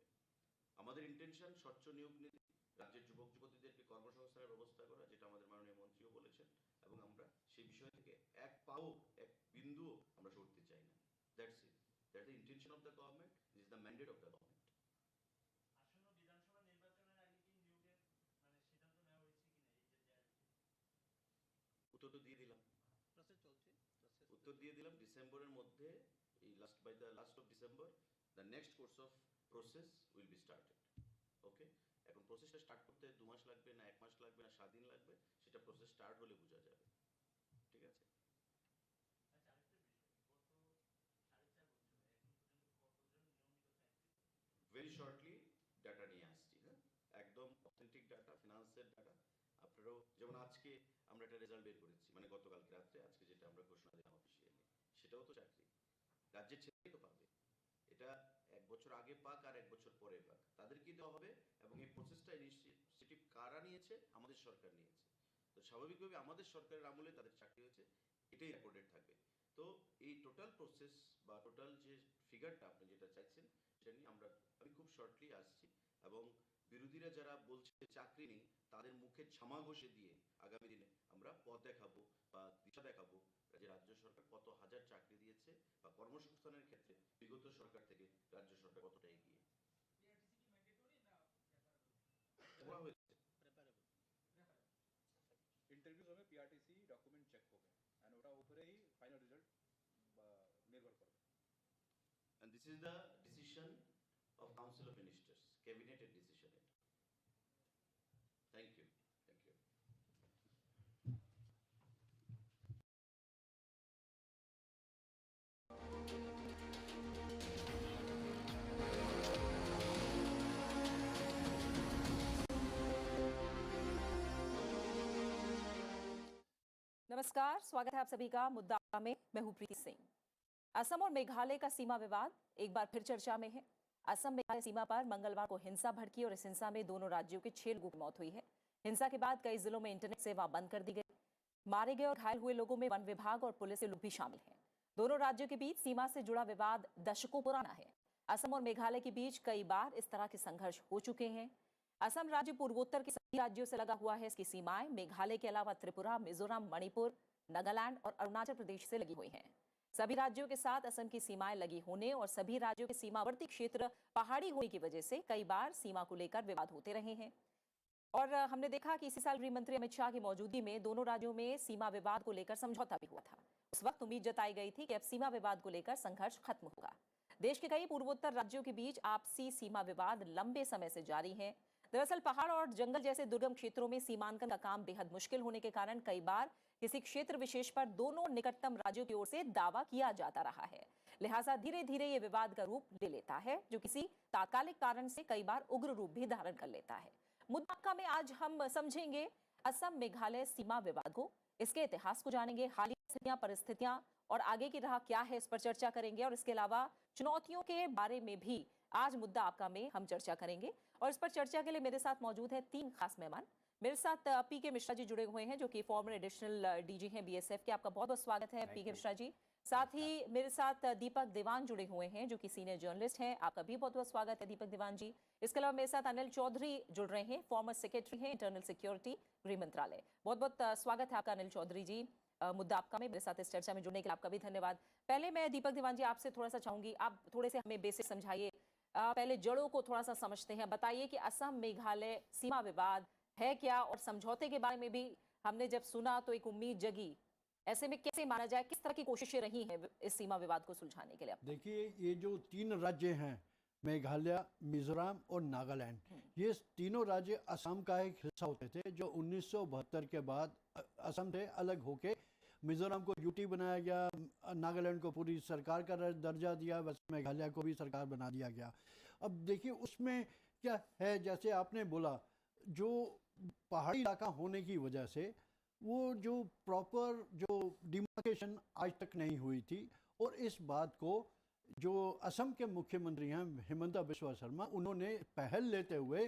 [SPEAKER 1] আমাদের ইন্টেনশন স্বচ্ছ নিয়োগ নীতি, রাজ্যের যুবক যুবতীদেরকে কর্মসংস্থানের ব্যবস্থা করা, যেটা আমাদের মাননীয় মন্ত্রীও বলেছেন, এবং আমরা সেই বিষয় থেকে এক পাও এক বিন্দুও আমরা সরতে চাই না। That's it, that's the intention of the government, this is the mandate of the government.
[SPEAKER 4] আসন্ন বিধানসভা নির্বাচনের আগে কি নিয়োগের মানে সিদ্ধান্ত নেওয়া হয়েছে কিনা এই যে
[SPEAKER 1] উত্তর তো দিয়ে দিলাম,
[SPEAKER 2] প্রসেস চলছে, প্রসেস
[SPEAKER 1] উত্তর দিয়ে দিলাম। ডিসেম্বরের মধ্যে, এই by the last of December the next course of process will be started. Okay, এখন প্রসেসটা স্টার্ট করতে 2 মাস লাগবে না 1 মাস লাগবে না 7 দিন লাগবে, সেটা প্রসেস স্টার্ট হলে বোঝা যাবে। ঠিক আছে।
[SPEAKER 4] আচ্ছা, আরেকটা বিষয়, গত 4.5 বছরে এখন পর্যন্ত কতজন নিয়মিত চাকরি?
[SPEAKER 1] ভেরি শর্টলি ডাটা নিয়ে আসছি, হ্যাঁ, একদম অথেন্টিক ডাটা, ফিনান্সের ডাটা। আপনারাও যেমন আজকে আমরা একটা রেজাল্ট বের করেছি, মানে গতকালকে রাত্রে, আজকে যেটা আমরা ঘোষণা দিলাম অফিসিয়ালি, সেটাও তো চাকরি রাজ্যের ছেলেই তো পাবে। এটা 1 বছর আগে পাক আর 1 বছর পরে পাক, তাদেরকেই দেওয়া হবে। এবং এই প্রসেসটা ইনিশিয়েটিভ কারা নিয়েছে? আমাদের সরকার নিয়েছে। তো স্বাভাবিকভাবে আমাদের সরকারের আমলে তাদের চাকরি হয়েছে, এটাই রেকর্ডেড থাকবে। তো এই টোটাল প্রসেস বা টোটাল যে ফিগারটা আপনি যেটা চাইছেন সেটা নিয়ে আমি খুব শর্টলি আসছি, এবং বিরোধীরা যারা বলছে চাকরি নেই তাদের মুখে ঝামা ঘষে দিয়ে আগামী দিনে আমরা পথ দেখাবো বা দিশা দেখাবো যে রাজ্য সরকার কত হাজার চাকরি দিয়েছে বা কর্মসংস্থানের ক্ষেত্রে বিগত সরকার থেকে রাজ্য সরকার কতটা এগিয়ে।
[SPEAKER 4] পিআরটিসি কি ম্যান্ডেটরি না?
[SPEAKER 1] हुआ হয়েছে।
[SPEAKER 3] इंटरव्यूज में पीआरटीसी डॉक्यूमेंट चेक हो गए एंड ওটা উপরে ही फाइनल रिजल्ट निर्भर করবে।
[SPEAKER 1] And this is the decision of Council of Ministers, cabinet decision. Thank you. Thank you.
[SPEAKER 5] नमस्कार, स्वागत है आप सभी का मुद्दा में। मैं हूं प्रीति सिंह। असम और मेघालय का सीमा विवाद एक बार फिर चर्चा में है। असम मेघालय सीमा पर मंगलवार को हिंसा भड़की और इस हिंसा में दोनों राज्यों के 6 लोगों की मौत हुई है। हिंसा के बाद कई जिलों में इंटरनेट सेवा बंद कर दी गई। मारे गए और घायल हुए लोगों में वन विभाग और पुलिस के लोग भी शामिल हैं। दोनों राज्यों के बीच सीमा से जुड़ा विवाद दशकों पुराना है। असम और मेघालय के बीच कई बार इस तरह के संघर्ष हो चुके हैं। असम राज्य पूर्वोत्तर के सभी राज्यों से लगा हुआ है। इसकी सीमाएं मेघालय के अलावा त्रिपुरा, मिजोरम, मणिपुर, नागालैंड और अरुणाचल प्रदेश से लगी हुई हैं। सभी राज्यों के साथ असम की सीमाएं लगी होने और सभी राज्यों के सीमावर्ती क्षेत्र पहाड़ी होने की वजह से कई बार सीमा को लेकर विवाद होते रहे हैं। और हमने देखा कि इसी साल गृह मंत्री अमित शाह की मौजूदगी में दोनों राज्यों में सीमा विवाद को लेकर समझौता भी हुआ था। उस वक्त उम्मीद जताई गई थी कि अब सीमा विवाद को लेकर संघर्ष खत्म होगा। देश के कई पूर्वोत्तर राज्यों के बीच आपसी सीमा विवाद लंबे समय से जारी है। दरअसल पहाड़ और जंगल जैसे दुर्गम क्षेत्रों में सीमांकन का काम बेहद मुश्किल होने के कारण कई बार किसी क्षेत्र विशेष पर दोनों निकटतम राज्यों की ओर से दावा किया जाता रहा है। लिहाजा धीरे धीरे ये विवाद का रूप ले लेता है, जो किसी तात्कालिक कारण से कई बार उग्र रूप भी धारण कर लेता है। मुद्दा में आज हम समझेंगे असम मेघालय सीमा विवाद को, इसके इतिहास को जानेंगे, हालिया परिस्थितियां और आगे की राह क्या है, इस पर चर्चा करेंगे। और इसके अलावा चुनौतियों के बारे में भी आज मुद्दा आपका में हम चर्चा करेंगे। और इस पर चर्चा के लिए मेरे साथ मौजूद है 3 खास मेहमान। मेरे साथ पीके मिश्रा जी जुड़े हुए हैं, जो कि फॉर्मर एडिशनल डीजी हैं बीएसएफ के। आपका बहुत बहुत स्वागत है पीके मिश्रा जी। साथ ही मेरे साथ दीपक दीवान जुड़े हुए हैं, जो कि सीनियर जर्नलिस्ट हैं। आपका भी बहुत बहुत स्वागत है दीपक दीवान जी। इसके अलावा मेरे साथ अनिल चौधरी जुड़ रहे हैं, फॉर्मर सेक्रेटरी हैं इंटरनल सिक्योरिटी गृह मंत्रालय। बहुत बहुत स्वागत है आपका अनिल चौधरी जी। मुद्दा आपका में मेरे साथ इस चर्चा में जुड़ने के लिए आपका भी धन्यवाद। पहले मैं दीपक दीवान जी आपसे थोड़ा सा चाहूंगी, आप थोड़े से हमें बेसिक समझाइए। पहले जड़ों को थोड़ा सा समझते हैं। बताइए कि असम मेघालय सीमा विवाद है क्या, और समझौते के बारे में भी हमने जब सुना तो एक उम्मीद जगी। ऐसे में कैसे माना जाए, किस तरह की कोशिशें रही हैं इस सीमा विवाद को सुलझाने के लिए?
[SPEAKER 6] देखिए, ये जो 3 राज्य हैं, मेघालय, मिजोरम और नागालैंड, ये तीनों राज्य असम का एक हिस्सा होते थे, जो 1972 के बाद असम से अलग होके मिजोरम को यूटी बनाया गया, नागालैंड को पूरी सरकार का दर्जा दिया, बस मेघालय को भी सरकार बना दिया गया। अब देखिए उसमें क्या है, जैसे आपने बोला, जो पहाड़ी इलाका होने की वजह से वो जो प्रॉपर जो डिमार्केशन आज तक नहीं हुई थी। और इस बात को जो असम के मुख्यमंत्री हैं हिमंता बिस्वा शर्मा, उन्होंने पहल लेते हुए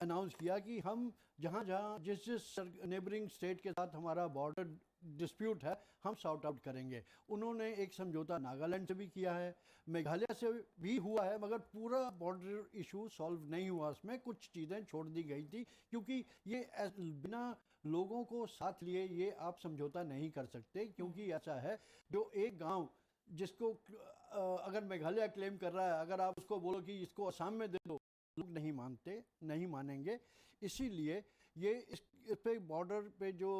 [SPEAKER 6] अनाउंस किया कि हम जहाँ जहाँ जिस नेबरिंग स्टेट के साथ हमारा बॉर्डर डिस्प्यूट है, हम सॉर्ट आउट करेंगे। उन्होंने एक समझौता नागालैंड से भी किया है, मेघालय से भी हुआ है, मगर पूरा बॉर्डर इशू सॉल्व नहीं हुआ। उसमें कुछ चीज़ें छोड़ दी गई थी, क्योंकि ये बिना लोगों को साथ लिए ये आप समझौता नहीं कर सकते। क्योंकि ऐसा है, जो एक गाँव जिसको अगर मेघालय क्लेम कर रहा है, अगर आप उसको बोलो कि इसको असम में दे दो, लोग नहीं मानते, नहीं मानेंगे। इसीलिए ये इस पे बॉर्डर पे जो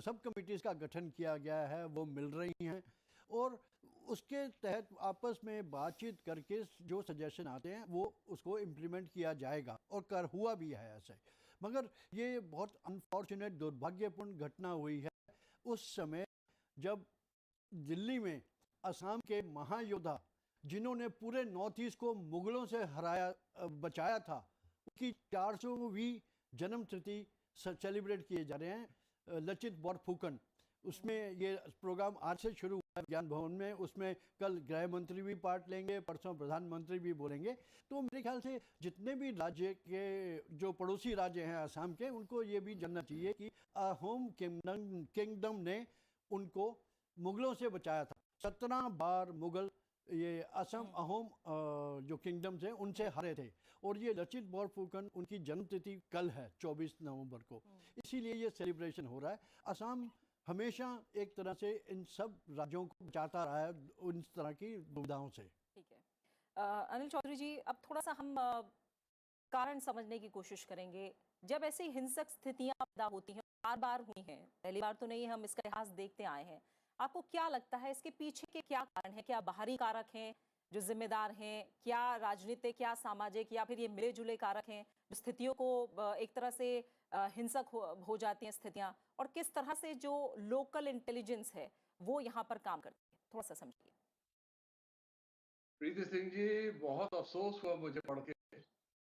[SPEAKER 6] सब कमिटीज़ का गठन किया गया है वो मिल रही हैं, और उसके तहत आपस में बातचीत करके जो सजेशन आते हैं वो उसको इम्प्लीमेंट किया जाएगा, और हुआ भी है ऐसे। मगर ये बहुत अनफॉर्चुनेट, दुर्भाग्यपूर्ण घटना हुई है उस समय जब दिल्ली में असम के महायोद्धा, जिन्होंने पूरे नॉर्थ ईस्ट को मुगलों से बचाया था, उनकी 400वीं जन्म तिथि सेलिब्रेट किए जा रहे हैं लचित बोरफुकन। उसमें ये प्रोग्राम आज से शुरू हुआ है ज्ञान भवन में। उसमें कल गृह मंत्री भी पार्ट लेंगे, परसों प्रधानमंत्री भी बोलेंगे। तो मेरे ख्याल से जितने भी राज्य के जो पड़ोसी राज्य हैं असम के, उनको ये भी जानना चाहिए कि अहोम किंगडम ने उनको मुगलों से बचाया था। 17 बार मुगल ये असम अहोम जो किंगडम थे उनसे हारे थे। और ये लचित बोरफुकन, उनकी जन्मतिथि कल है 24 नवंबर को, इसीलिए ये सेलिब्रेशन हो रहा है। असम हमेशा एक तरह से इन सब राज्यों को बचाता रहा है उन तरह की दुविधाओं से।
[SPEAKER 5] ठीक है अनिल चौधरी जी, अब थोड़ा सा हम कारण समझने की कोशिश करेंगे। जब ऐसी हिंसक स्थितियां पैदा होती हैं, बार बार हुई हैं, पहली बार तो नहीं, हम इसका इतिहास देखते आए हैं, आपको क्या लगता है इसके पीछे के क्या कारण है? क्या बाहरी कारक हैं जो जिम्मेदार हैं, क्या राजनीतिक, क्या सामाजिक, या फिर ये मिले जुले कारक हैं जो स्थितियों को एक तरह से हिंसक हो जाती हैं स्थितियां, और किस तरह से जो लोकल इंटेलिजेंस है वो यहाँ पर काम करती है? थोड़ा सा समझिए।
[SPEAKER 7] प्रीति सिंह जी, बहुत अफसोस हुआ मुझे पढ़ के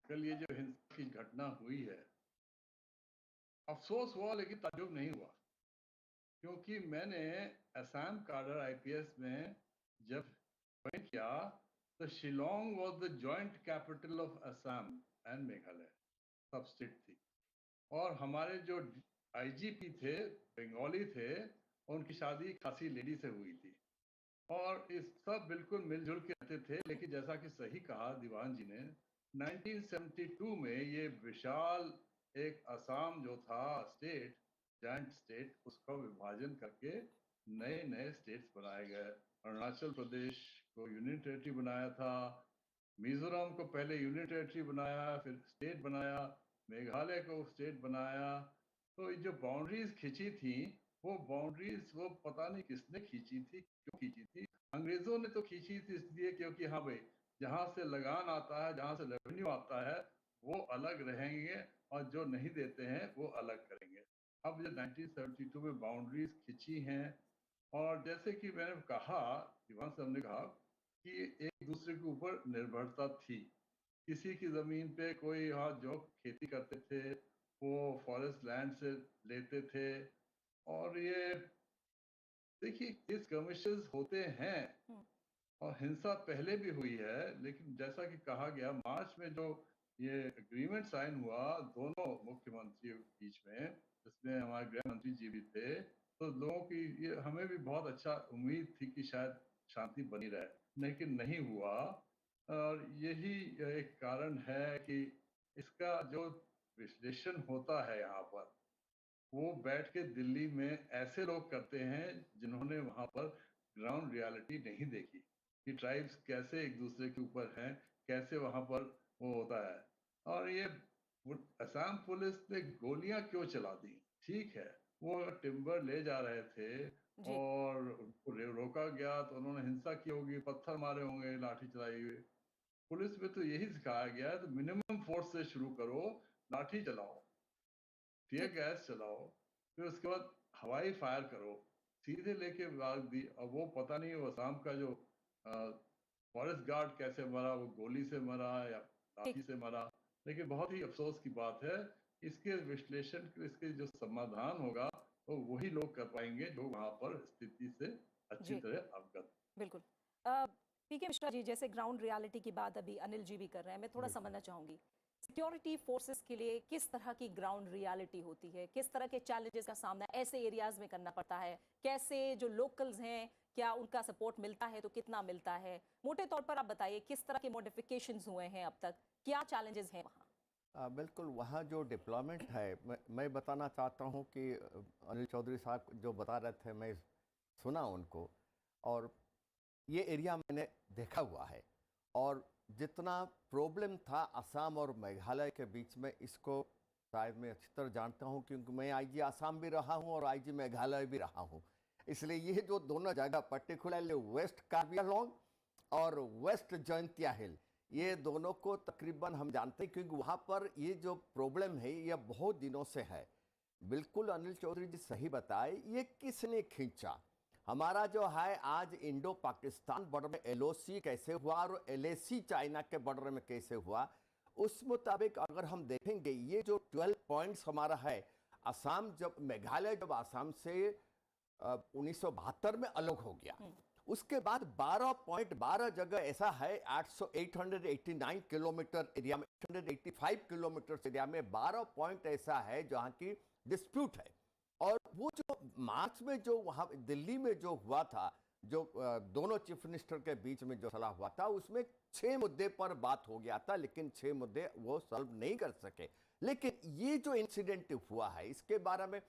[SPEAKER 7] कल ये जो हिंसा की घटना हुई है। अफसोस हुआ लेकिन ताज्जुब नहीं हुआ, क्योंकि मैंने असम काडर आईपीएस में जब ज्वाइन किया तो Shillong was the joint capital of Assam and Meghalaya, सब स्टेट थी। और हमारे जो आईजीपी थे, बंगाली थे, उनकी शादी खासी लेडी से हुई थी, और इस सब बिल्कुल मिलजुल के रहते थे। लेकिन जैसा कि सही कहा दीवान जी ने, 1972 में ये विशाल एक असम जो था स्टेट, जॉइंट स्टेट, उसका विभाजन करके नए नए स्टेट्स बनाए गए। अरुणाचल प्रदेश को यूनियन टेरिटरी बनाया था, मिजोरम को पहले यूनियन टेरिटरी बनाया, फिर स्टेट बनाया, मेघालय को स्टेट बनाया। तो ये जो बाउंड्रीज खींची थी, वो बाउंड्रीज वो पता नहीं किसने खींची थी, क्यों खींची थी। अंग्रेजों ने तो खींची थी इसलिए क्योंकि हाँ भाई, जहाँ से लगान आता है, जहाँ से रेवेन्यू आता है, वो अलग रहेंगे, और जो नहीं देते हैं वो अलग करेंगे। अब जो 1972 में बाउंड्रीज खींची हैं, और जैसे कि मैंने कहा, दीवान साहब ने कहा कि एक दूसरे के ऊपर निर्भरता थी। किसी की जमीन पे कोई यहाँ जो खेती करते थे वो फॉरेस्ट लैंड से लेते थे। और ये देखिए, इस कमिश्नर्स होते हैं, और हिंसा पहले भी हुई है। लेकिन जैसा कि कहा गया, मार्च में जो ये एग्रीमेंट साइन हुआ दोनों मुख्यमंत्रियों के बीच में, जिसमें हमारे गृह मंत्री जी भी थे, तो लोगों की ये हमें भी बहुत अच्छा उम्मीद थी कि शायद शांति बनी रहे, लेकिन नहीं हुआ। और यही एक कारण है कि इसका जो विश्लेषण होता है यहाँ पर, वो बैठ के दिल्ली में ऐसे लोग करते हैं जिन्होंने वहां पर ग्राउंड रियलिटी नहीं देखी कि ट्राइब्स कैसे एक दूसरे के ऊपर हैं, कैसे वहां पर वो होता है। और ये असम पुलिस ने गोलियां क्यों चला दी? ठीक है, वो टिम्बर ले जा रहे थे
[SPEAKER 5] जी।
[SPEAKER 7] और उनको रोका गया तो उन्होंने हिंसा की होगी, पत्थर मारे होंगे, लाठी चलाई हुई। पुलिस में तो यही सिखाया गया है, तो मिनिमम फोर्स से शुरू करो, लाठी चलाओ, टीयर
[SPEAKER 5] ठीक।
[SPEAKER 7] गैस चलाओ, फिर उसके बाद हवाई फायर करो, सीधे लेके भाग दी। अब वो पता नहीं वो असम का जो फॉरेस्ट गार्ड कैसे मरा, वो गोली से मरा या लाठी से मरा। लेकिन बहुत ही अफसोस की बात है, इसके विश्लेषण, इसके जो समाधान होगा वो वही लोग कर पाएंगे जो वहां पर स्थिति से अच्छी
[SPEAKER 5] जी।
[SPEAKER 7] तरह अवगत।
[SPEAKER 5] बिल्कुल। पीके मिश्रा जी, जैसे ग्राउंड रियलिटी की बात अभी अनिल जी भी कर रहे हैं, मैं थोड़ा समझना चाहूंगी, सिक्योरिटी फोर्सेस के लिए किस तरह की ग्राउंड रियलिटी होती है, किस तरह के चैलेंजेस का सामना ऐसे एरियाज में करना पड़ता है, कैसे जो लोकल्स हैं, क्या उनका सपोर्ट मिलता है तो कितना मिलता है? मोटे तौर पर आप बताइए किस तरह के मॉडिफिकेशंस हुए हैं अब तक, क्या चैलेंजेस हैं वहाँ?
[SPEAKER 8] बिल्कुल, वहाँ जो डिप्लॉयमेंट है, मैं बताना चाहता हूँ कि अनिल चौधरी साहब जो बता रहे थे, मैं सुना उनको, और ये एरिया मैंने देखा हुआ है। और जितना प्रॉब्लम था असम और मेघालय के बीच में, इसको शायद मैं अच्छी तरह जानता हूँ, क्योंकि मैं आईजी असम भी रहा हूँ और आईजी मेघालय भी रहा हूँ। इसलिए ये जो दोनों जगह, पर्टिकुलरली वेस्ट कार्बी आंगलोंग और वेस्ट जयंतिया हिल, ये दोनों को तकरीबन हम जानते हैं, क्योंकि वहाँ पर ये जो प्रॉब्लम है ये बहुत दिनों से है। बिल्कुल अनिल चौधरी जी सही बताए, ये किसने खींचा? हमारा जो है आज इंडो पाकिस्तान बॉर्डर में एलओसी कैसे हुआ और एलएसी चाइना के बॉर्डर में कैसे हुआ, उस मुताबिक अगर हम देखेंगे, ये जो 12 पॉइंट्स हमारा है, असम जब, मेघालय जब असम से 1972 में अलग हो गया, उसके बाद 12 जगह ऐसा है, 889 किलोमीटर एरिया में, 885 किलोमीटर एरिया में 12 पॉइंट ऐसा है जहां की डिस्प्यूट है। और वो जो मार्च में जो वहां दिल्ली में जो हुआ था, जो दोनों चीफ मिनिस्टर के बीच में जो सलाह हुआ था, उसमें 6 मुद्दे पर बात हो गया था, लेकिन 6 मुद्दे वो सॉल्व नहीं कर सके। लेकिन ये जो इंसिडेंट हुआ है, इसके बारे में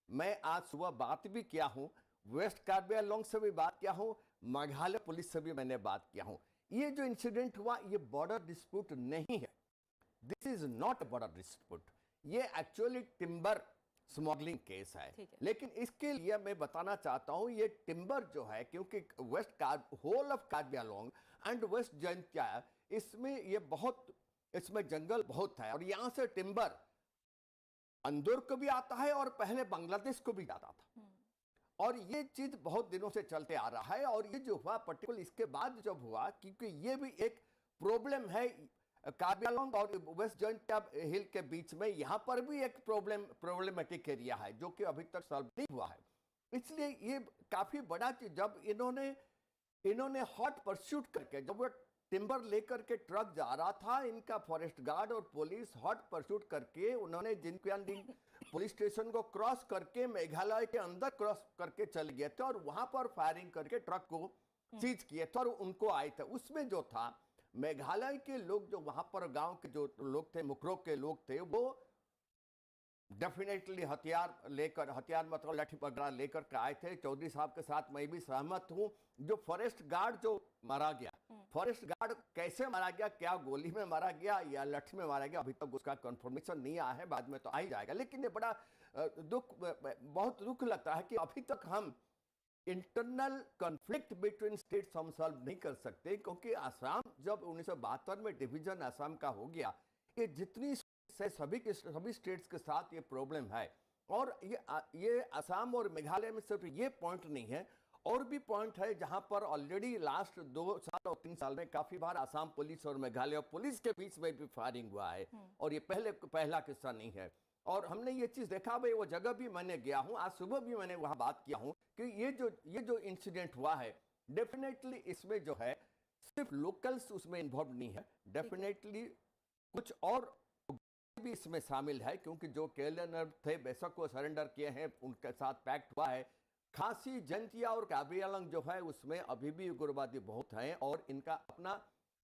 [SPEAKER 8] मैं आज सुबह बात भी किया हूं, वेस्ट कार्बी आंगलोंग से भी बात किया हूं, मेघालय पुलिस से भी मैंने बात किया हूं। ये जो इंसिडेंट हुआ, ये बॉर्डर डिस्प्यूट नहीं है, this is not border dispute, ये एक्चुअली टिम्बर स्मगलिंग केस है।
[SPEAKER 5] ठीक है।
[SPEAKER 8] लेकिन इसके लिए मैं बताना चाहता हूं ये टिम्बर जो है, क्योंकि whole of Karbi Anglong and west Jaintia, इसमें ये बहुत, इसमें जंगल बहुत है और यहां से टिम्बर अंदर को भी आता है और पहले बांग्लादेश को भी जाता था। और ये चीज बहुत दिनों से चलते आ रहा है। और ये जो हुआ पर्टिकुलर इसके बाद जब हुआ, क्योंकि ये भी एक प्रॉब्लम है कार्बी आंगलोंग और वेस्ट जॉइंटिया हिल के बीच में, यहाँ पर भी एक प्रॉब्लमेटिक एरिया है जो कि अभी तक सॉल्व नहीं हुआ है। इसलिए ये काफी बड़ा चीज, जब इन्होंने हॉट परस्यूट करके, जब वो टिम्बर लेकर के ट्रक जा रहा था, इनका फॉरेस्ट गार्ड और पुलिस हॉट परस्यूट करके उन्होंने जिनक्यानडिंग पुलिस स्टेशन को क्रॉस करके मेघालय के अंदर क्रॉस करके चल गए थे और वहां पर फायरिंग करके ट्रक को सीज किए थे और उनको आए थे। उसमें जो था मेघालय के लोग, जो वहां पर गांव के जो लोग थे, मुखरो के लोग थे, वो डेफिनेटली हथियार मतलब लाठी पगड़ा लेकर के आए थे। चौधरी साहब के साथ मैं भी सहमत हूं। जो फॉरेस्ट गार्ड जो मारा गया, फॉरेस्ट गार्ड कैसे मारा गया, क्या गोली में मारा गया या लाठी में मारा गया, अभी तक उसका कंफर्मेशन नहीं आया है, बाद में तो आ ही जाएगा। लेकिन ये बड़ा बहुत दुख लगता है कि अभी तक हम इंटरनल कॉन्फ्लिक्ट बिटवीन स्टेट्स हम सॉल्व नहीं कर सकते, क्योंकि असम जब 1972 में डिवीजन असम का हो गया, ये जितनी से सभी स्टेट्स के साथ ये प्रॉब्लम है। और ये असम और मेघालय में सिर्फ ये पॉइंट नहीं है, और भी पॉइंट है जहां पर ऑलरेडी लास्ट 2 साल और 3 साल में काफी बार असम पुलिस और मेघालय पुलिस के बीच में भी फायरिंग हुआ है। और ये पहला किस्सा नहीं है। और हमने ये चीज देखा, भाई वो जगह भी मैंने गया हूं, आज सुबह भी मैंने वहां बात किया हूं कि ये जो इंसिडेंट हुआ है, डेफिनेटली इसमें जो है सिर्फ लोकल्स उसमें इन्वॉल्व नहीं है, डेफिनेटली कुछ और भी इसमें शामिल है, क्योंकि जो केएलएनआर थे बेशक वो सरेंडर किए हैं, उनके साथ पैक्ट हुआ है। खासी, जैंतिया और कार्बी आंगलोंग जो है उसमें अभी भी उग्रवादी बहुत हैं और इनका अपना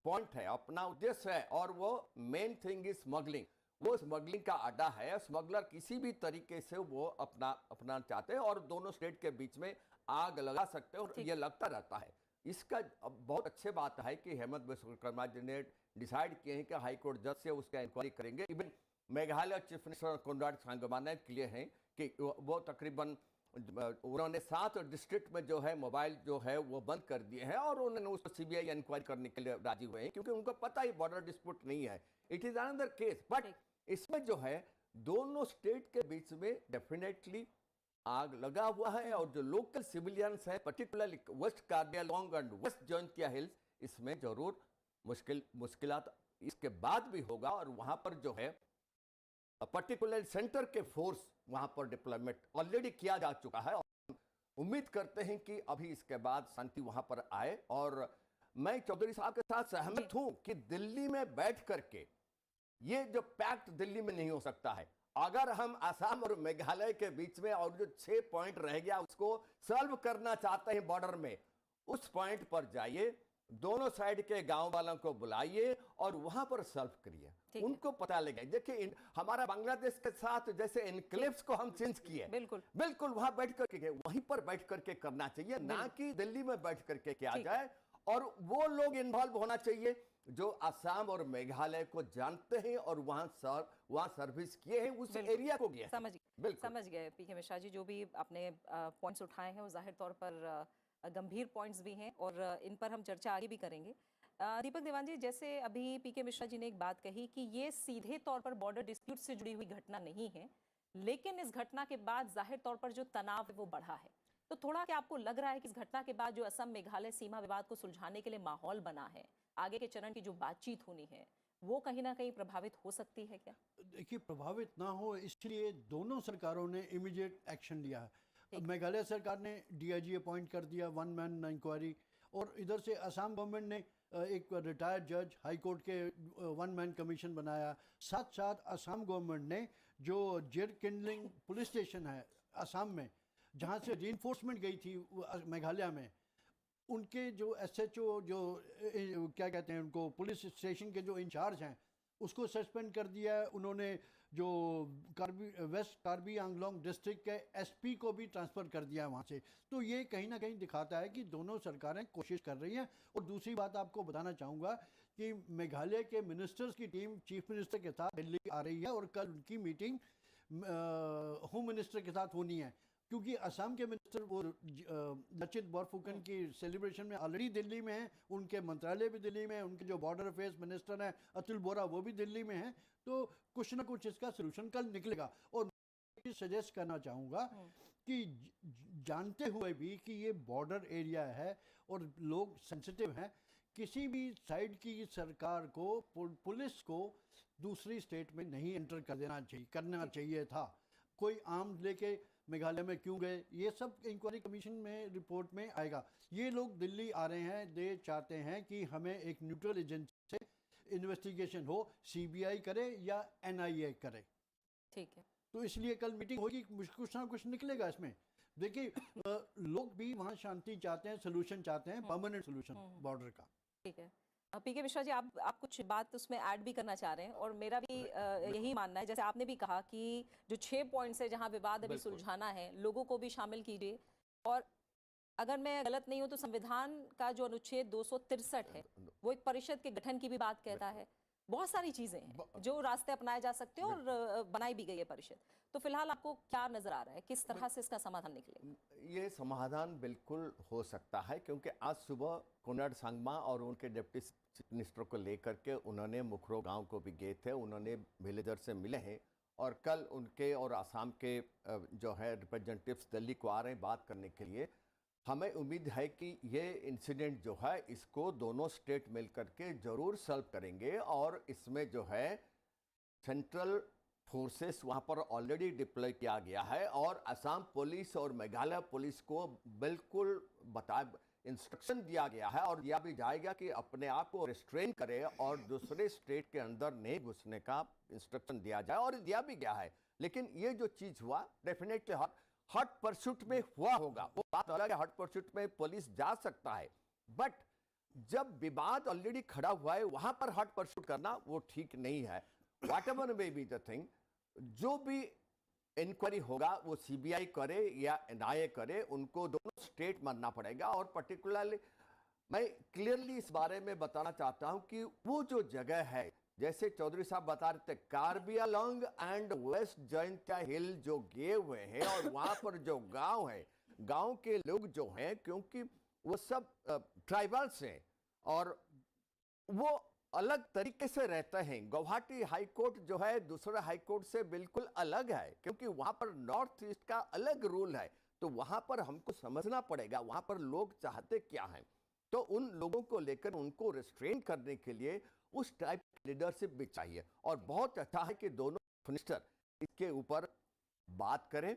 [SPEAKER 8] पॉइंट है, अपना उद्देश्य है, और वो मेन थिंग इज स्मगलिंग। वो स्मगलिंग का अड्डा है। स्मगलर किसी भी तरीके से वो अपना चाहते हैं और दोनों स्टेट के बीच में आग लगा सकते हैं, और ये लगता रहता है। इसका बहुत अच्छी बात है कि हेमंत विश्वकर्मा जी ने डिसाइड किए हैं कि हाई कोर्ट जज से उसका इंक्वायरी करेंगे। Even Meghalaya chief minister Conrad Sangma ने किए हैं कि वो तकरीबन उन्होंने 7 डिस्ट्रिक्ट में जो है मोबाइल जो है वो बंद कर दिए हैं और उन्होंने उसको सीबीआई इंक्वायरी करने के लिए राजी हुए हैं, क्योंकि उनको पता ही बॉर्डर डिस्प्यूट नहीं है, it is another case. But इसमें जो है दोनों स्टेट के बीच में डेफिनेटली आग लगा हुआ है, और जो लोकल सिविलियंस है particularly West Karbi Anglong and West Jaintia Hills, इसमें जरूर मुश्किलात इसके बाद भी होगा। और वहां पर जो है पर्टिकुलर सेंटर के फोर्स वहां पर डिप्लॉयमेंट ऑलरेडी किया जा चुका है, और उम्मीद करते हैं कि अभी इसके बाद शांति वहां पर आए। और मैं चौधरी साहब के साथ सहमत हूं कि दिल्ली में बैठ करके ये जो पैक्ट दिल्ली में नहीं हो सकता है। अगर हम असम और मेघालय के बीच में और जो 6 पॉइंट रह गया उसको सॉल्व करना चाहते हैं बॉर्डर में, उस पॉइंट पर जाइए, दोनों साइड के गांव वालों को बुलाइए और वहां पर सॉल्व करिए, उनको पता लगे। देखिए हमारा बांग्लादेश के साथ जैसे इनक्लेव्स को हम चेंज किए, बिल्कुल वहां बैठ करके, वहीं पर बैठ करके करना चाहिए, ना कि दिल्ली में बैठ करके किया जाए। और वो लोग इन्वॉल्व होना चाहिए जो असम और मेघालय को जानते हैं और वहां सर्विस किए हैं, उस एरिया को गए।
[SPEAKER 5] समझ गए पीके मिश्रा जी, जो भी आपने पॉइंट्स उठाए हैं वो जाहिर तौर पर गंभीर पॉइंट्स भी हैं और इन पर हम चर्चा आगे भी करेंगे। दीपक देवान जी, जैसे अभी पीके मिश्रा जी ने एक बात कही कि ये सीधे तौर पर बॉर्डर डिस्प्यूट से जुड़ी हुई घटना नहीं है, लेकिन इस घटना के बाद जाहिर तौर पर जो तनाव है वो बढ़ा है। तो थोड़ा क्या आपको लग रहा है कि इस घटना के बाद जो असम मेघालय सीमा विवाद को सुलझाने के लिए माहौल बना है, आगे के चरण की जो बातचीत होनी है, वो कहीं ना कहीं प्रभावित हो सकती है क्या?
[SPEAKER 6] देखिए, प्रभावित ना हो इसलिए दोनों सरकारों ने इमीडिएट एक्शन लिया है। मेघालय सरकार ने डीआईजी अपॉइंट कर दिया, 1 मैन इंक्वायरी, और इधर से असम गवर्नमेंट ने एक रिटायर्ड जज, हाई कोर्ट के 1 मैन कमीशन बनाया। साथ साथ असम गवर्नमेंट ने जो जेर किंडलिंग पुलिस स्टेशन है असम में, जहाँ से रीइंफोर्समेंट गई थी मेघालय में, उनके जो एसएचओ, जो क्या कहते हैं उनको, पुलिस स्टेशन के जो इंचार्ज हैं, उसको सस्पेंड कर दिया है। उन्होंने जो वेस्ट कार्बी आंगलोंग डिस्ट्रिक्ट के एसपी को भी ट्रांसफ़र कर दिया है वहाँ से। तो ये कहीं ना कहीं दिखाता है कि दोनों सरकारें कोशिश कर रही हैं। और दूसरी बात आपको बताना चाहूँगा कि मेघालय के मिनिस्टर्स की टीम चीफ मिनिस्टर के साथ दिल्ली आ रही है और कल उनकी मीटिंग होम मिनिस्टर के साथ होनी है, क्योंकि असम के मिनिस्टर वो लचित बोरफुकन की सेलिब्रेशन में ऑलरेडी दिल्ली में हैं, उनके मंत्रालय भी दिल्ली में है, उनके जो बॉर्डर अफेयर्स मिनिस्टर हैं अतुल बोरा वो भी दिल्ली में हैं। तो कुछ ना कुछ इसका सोल्यूशन कल निकलेगा। और मैं सजेस्ट करना चाहूँगा कि जानते हुए भी कि ये बॉर्डर एरिया है और लोग सेंसिटिव हैं, किसी भी साइड की सरकार को पुलिस को दूसरी स्टेट में नहीं एंटर करना चाहिए था। कोई आर्म्स लेके मेघालय में क्यों गए, ये सब इंक्वायरी कमीशन में रिपोर्ट में आएगा। ये लोग दिल्ली आ रहे हैं, दे चाहते हैं कि हमें एक न्यूट्रल एजेंसी से इन्वेस्टिगेशन हो, सीबीआई करे या एनआईए करे।
[SPEAKER 5] ठीक है,
[SPEAKER 6] तो इसलिए कल मीटिंग होगी, कुछ ना कुछ निकलेगा इसमें। देखिए लोग भी वहाँ शांति चाहते हैं, सोल्यूशन चाहते हैं, परमानेंट सोल्यूशन बॉर्डर का।
[SPEAKER 5] ठीक है। पीके मिश्रा जी, आप कुछ बात उसमें ऐड भी करना चाह रहे हैं, और मेरा भी यही मानना है, जैसे आपने भी कहा कि जो 6 पॉइंट्स है जहां विवाद अभी सुलझाना है, लोगों को भी शामिल कीजिए। और अगर मैं गलत नहीं हूं तो संविधान का जो अनुच्छेद 263 है वो एक परिषद के गठन की भी बात कहता है। बहुत सारी चीजें हैं जो रास्ते अपनाए जा सकते हैं और बनाई भी गई है परिषद। तो फिलहाल आपको क्या नजर आ रहा है, किस तरह से इसका समाधान निकलेगा?
[SPEAKER 8] ये समाधान बिल्कुल हो सकता है, क्योंकि आज सुबह कोनराड सांगमा और उनके डिप्टी चीफ मिनिस्टर को लेकर के उन्होंने मुखरो गांव को भी गए थे, उन्होंने विलेजर से मिले हैं। और कल उनके और आसाम के जो है रिप्रेजेंटेटिव्स दिल्ली को आ रहे हैं बात करने के लिए। हमें उम्मीद है कि ये इंसिडेंट जो है इसको दोनों स्टेट मिल करके ज़रूर सॉल्व करेंगे। और इसमें जो है सेंट्रल फोर्सेस वहाँ पर ऑलरेडी डिप्लॉय किया गया है, और असम पुलिस और मेघालय पुलिस को बिल्कुल इंस्ट्रक्शन दिया गया है और दिया भी जाएगा कि अपने आप को रिस्ट्रेन करे और दूसरे स्टेट के अंदर नहीं घुसने का इंस्ट्रक्शन दिया जाए, और दिया भी गया है। लेकिन ये जो चीज़ हुआ डेफिनेटली हॉट परस्यूट में हुआ होगा, वो बात अलग है। हॉट परस्यूट में पुलिस जा सकता है, बट जब विवाद ऑलरेडी खड़ा हुआ है वहां पर हॉट परस्यूट करना वो ठीक नहीं है। Whatever may be the thing, जो भी इंक्वायरी होगा वो सीबीआई करे या एनआईए करे, उनको दोनों स्टेट मानना पड़ेगा। और पर्टिकुलरली मैं क्लियरली इस बारे में बताना चाहता हूं कि वो जो जगह है, जैसे चौधरी साहब बता रहे थे, Karbi Anglong and West Jaintia Hill जो गए हुए हैं, और वहां पर जो गांव है, गांव के लोग जो हैं, क्योंकि वो सब ट्राइबल्स हैं और वो अलग तरीके से रहते हैं। गुवाहाटी हाई कोर्ट जो है दूसरे हाई कोर्ट से बिल्कुल अलग है, क्योंकि वहां पर नॉर्थ ईस्ट का अलग रूल है। तो वहां पर हमको समझना पड़ेगा वहां पर लोग चाहते क्या हैं। तो उन लोगों को लेकर उनको रिस्ट्रेन करने के लिए उस टाइप की लीडरशिप भी चाहिए। और बहुत अच्छा है कि दोनों मिनिस्टर इसके ऊपर बात करें।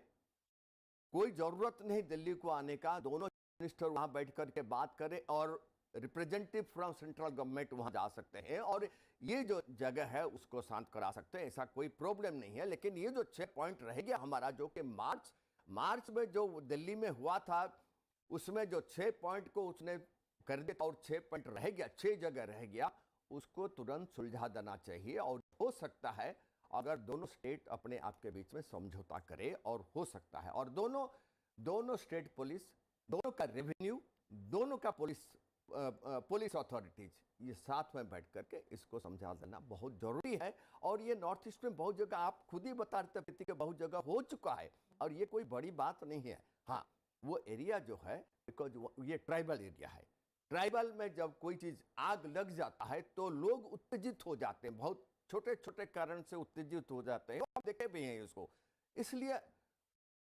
[SPEAKER 8] कोई जरूरत नहीं दिल्ली को आने का, दोनों मिनिस्टर वहां बैठ करके बात करें और रिप्रेजेंटेटिव फ्रॉम सेंट्रल गवर्नमेंट वहां जा सकते हैं और ये जो जगह है उसको शांत करा सकते हैं। ऐसा कोई प्रॉब्लम नहीं है। लेकिन ये जो 6 पॉइंट रह गया हमारा, जो कि मार्च में जो दिल्ली में हुआ था, उसमें जो 6 पॉइंट को उसने कर दिया और 6 पॉइंट रह गया, 6 जगह रह गया, उसको तुरंत सुलझा देना चाहिए। और हो सकता है अगर दोनों स्टेट अपने आप के बीच में समझौता करे, और हो सकता है, और दोनों स्टेट पुलिस, दोनों का रेवेन्यू, दोनों का पुलिस अथॉरिटीज ये साथ में बैठ करके इसको समझा देना बहुत जरूरी है। और ये नॉर्थ ईस्ट में बहुत जगह, आप खुद ही बता रहे थे कि बहुत जगह हो चुका है, और ये कोई बड़ी बात नहीं है। हाँ, वो एरिया जो है, बिकॉज ये ट्राइबल एरिया है, ट्राइबल में जब कोई चीज आग लग जाता है तो लोग उत्तेजित हो जाते हैं, बहुत छोटे छोटे कारण से उत्तेजित हो जाते हैं, आप देखे भी हैं इसको। इसलिए